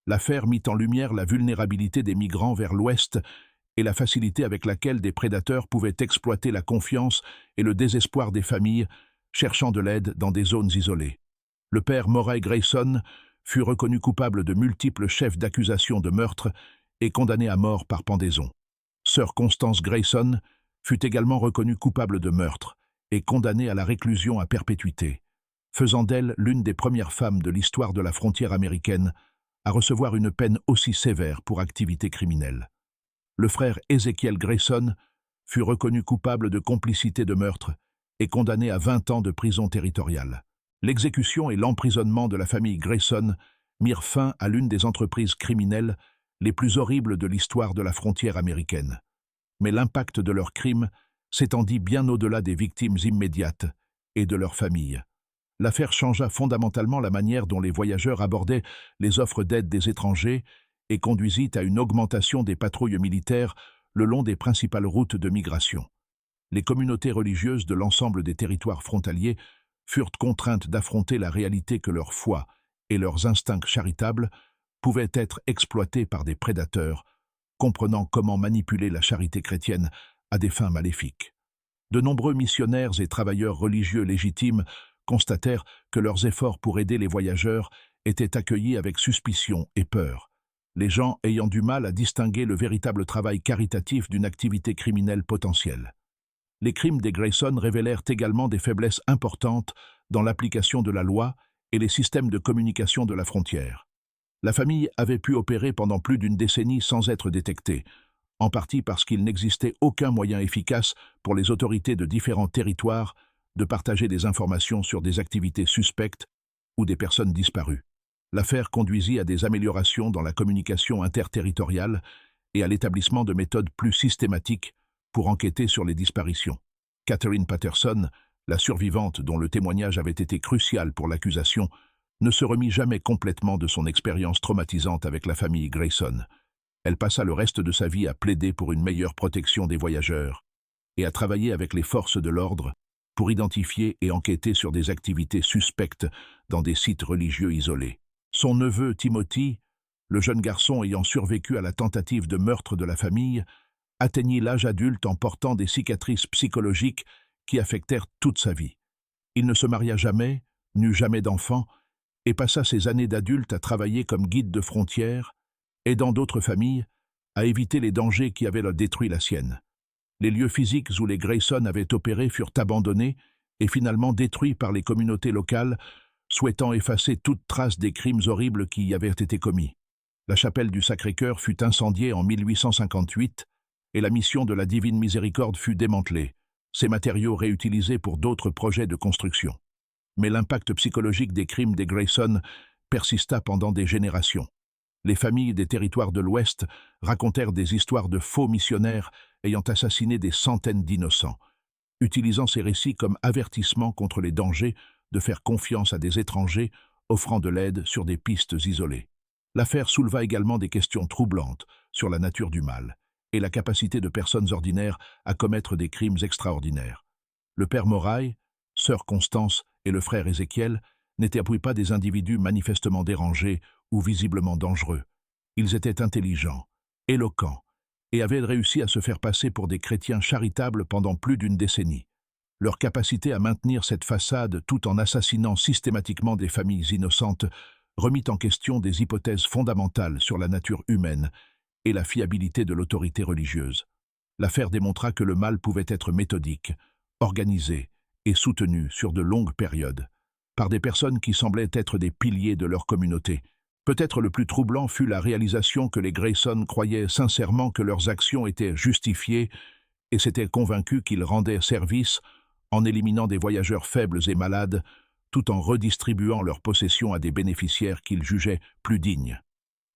L'affaire mit en lumière la vulnérabilité des migrants vers l'Ouest et la facilité avec laquelle des prédateurs pouvaient exploiter la confiance et le désespoir des familles cherchant de l'aide dans des zones isolées. Le père Murray Grayson fut reconnu coupable de multiples chefs d'accusation de meurtre et condamné à mort par pendaison. Sœur Constance Grayson fut également reconnue coupable de meurtre et condamnée à la réclusion à perpétuité, faisant d'elle l'une des premières femmes de l'histoire de la frontière américaine à recevoir une peine aussi sévère pour activité criminelle. Le frère Ezekiel Grayson fut reconnu coupable de complicité de meurtre et condamné à 20 ans de prison territoriale. L'exécution et l'emprisonnement de la famille Grayson mirent fin à l'une des entreprises criminelles les plus horribles de l'histoire de la frontière américaine. Mais l'impact de leurs crimes s'étendit bien au-delà des victimes immédiates et de leurs familles. L'affaire changea fondamentalement la manière dont les voyageurs abordaient les offres d'aide des étrangers et conduisit à une augmentation des patrouilles militaires le long des principales routes de migration. Les communautés religieuses de l'ensemble des territoires frontaliers furent contraintes d'affronter la réalité que leur foi et leurs instincts charitables pouvaient être exploités par des prédateurs, comprenant comment manipuler la charité chrétienne à des fins maléfiques. De nombreux missionnaires et travailleurs religieux légitimes constatèrent que leurs efforts pour aider les voyageurs étaient accueillis avec suspicion et peur, les gens ayant du mal à distinguer le véritable travail caritatif d'une activité criminelle potentielle. Les crimes des Grayson révélèrent également des faiblesses importantes dans l'application de la loi et les systèmes de communication de la frontière. La famille avait pu opérer pendant plus d'une décennie sans être détectée, en partie parce qu'il n'existait aucun moyen efficace pour les autorités de différents territoires de partager des informations sur des activités suspectes ou des personnes disparues. L'affaire conduisit à des améliorations dans la communication interterritoriale et à l'établissement de méthodes plus systématiques pour enquêter sur les disparitions. Catherine Patterson, la survivante dont le témoignage avait été crucial pour l'accusation, ne se remit jamais complètement de son expérience traumatisante avec la famille Grayson. Elle passa le reste de sa vie à plaider pour une meilleure protection des voyageurs et à travailler avec les forces de l'ordre pour identifier et enquêter sur des activités suspectes dans des sites religieux isolés. Son neveu Timothy, le jeune garçon ayant survécu à la tentative de meurtre de la famille, atteignit l'âge adulte en portant des cicatrices psychologiques qui affectèrent toute sa vie. Il ne se maria jamais, n'eut jamais d'enfant, et passa ses années d'adulte à travailler comme guide de frontière, aidant d'autres familles à éviter les dangers qui avaient détruit la sienne. Les lieux physiques où les Grayson avaient opéré furent abandonnés et finalement détruits par les communautés locales, souhaitant effacer toute trace des crimes horribles qui y avaient été commis. La chapelle du Sacré-Cœur fut incendiée en 1858 et la mission de la Divine Miséricorde fut démantelée, ces matériaux réutilisés pour d'autres projets de construction. Mais l'impact psychologique des crimes des Grayson persista pendant des générations. Les familles des territoires de l'Ouest racontèrent des histoires de faux missionnaires ayant assassiné des centaines d'innocents, utilisant ces récits comme avertissement contre les dangers de faire confiance à des étrangers offrant de l'aide sur des pistes isolées. L'affaire souleva également des questions troublantes sur la nature du mal et la capacité de personnes ordinaires à commettre des crimes extraordinaires. Le père Murray, sœur Constance et le frère Ézéchiel n'étaient pas des individus manifestement dérangés ou visiblement dangereux. Ils étaient intelligents, éloquents, et avaient réussi à se faire passer pour des chrétiens charitables pendant plus d'une décennie. Leur capacité à maintenir cette façade tout en assassinant systématiquement des familles innocentes remit en question des hypothèses fondamentales sur la nature humaine et la fiabilité de l'autorité religieuse. L'affaire démontra que le mal pouvait être méthodique, organisé et soutenu sur de longues périodes, par des personnes qui semblaient être des piliers de leur communauté. Peut-être le plus troublant fut la réalisation que les Grayson croyaient sincèrement que leurs actions étaient justifiées et s'étaient convaincus qu'ils rendaient service en éliminant des voyageurs faibles et malades, tout en redistribuant leurs possessions à des bénéficiaires qu'ils jugeaient plus dignes.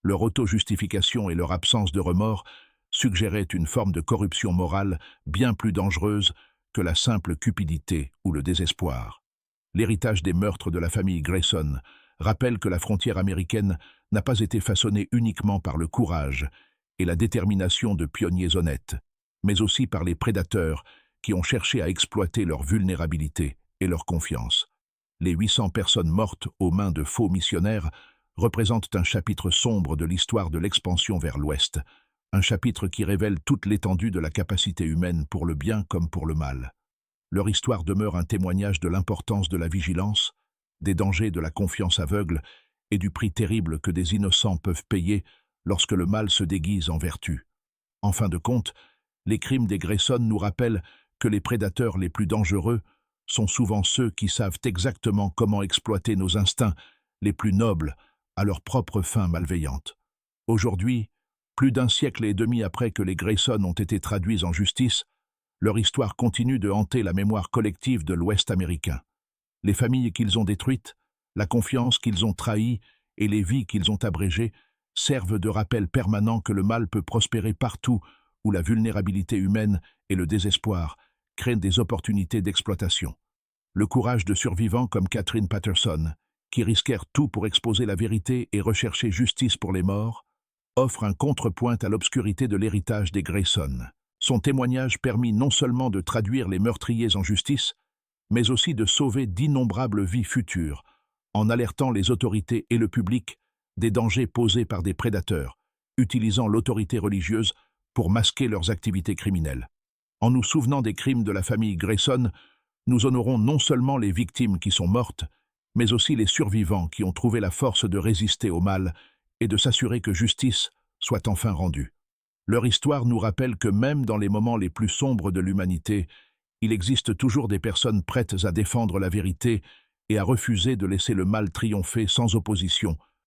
Leur auto-justification et leur absence de remords suggéraient une forme de corruption morale bien plus dangereuse que la simple cupidité ou le désespoir. L'héritage des meurtres de la famille Grayson rappelle que la frontière américaine n'a pas été façonnée uniquement par le courage et la détermination de pionniers honnêtes, mais aussi par les prédateurs qui ont cherché à exploiter leur vulnérabilité et leur confiance. Les 800 personnes mortes aux mains de faux missionnaires représentent un chapitre sombre de l'histoire de l'expansion vers l'Ouest, un chapitre qui révèle toute l'étendue de la capacité humaine pour le bien comme pour le mal. Leur histoire demeure un témoignage de l'importance de la vigilance, des dangers de la confiance aveugle et du prix terrible que des innocents peuvent payer lorsque le mal se déguise en vertu. En fin de compte, les crimes des Grayson nous rappellent que les prédateurs les plus dangereux sont souvent ceux qui savent exactement comment exploiter nos instincts les plus nobles à leur propre fin malveillante. Aujourd'hui, plus d'un siècle et demi après que les Grayson ont été traduits en justice, leur histoire continue de hanter la mémoire collective de l'Ouest américain. Les familles qu'ils ont détruites, la confiance qu'ils ont trahie et les vies qu'ils ont abrégées servent de rappel permanent que le mal peut prospérer partout où la vulnérabilité humaine et le désespoir créent des opportunités d'exploitation. Le courage de survivants comme Catherine Patterson, qui risquèrent tout pour exposer la vérité et rechercher justice pour les morts, offre un contrepoint à l'obscurité de l'héritage des Grayson. Son témoignage permit non seulement de traduire les meurtriers en justice, mais aussi de sauver d'innombrables vies futures, en alertant les autorités et le public des dangers posés par des prédateurs, utilisant l'autorité religieuse pour masquer leurs activités criminelles. En nous souvenant des crimes de la famille Grayson, nous honorons non seulement les victimes qui sont mortes, mais aussi les survivants qui ont trouvé la force de résister au mal et de s'assurer que justice soit enfin rendue. Leur histoire nous rappelle que même dans les moments les plus sombres de l'humanité, il existe toujours des personnes prêtes à défendre la vérité et à refuser de laisser le mal triompher sans opposition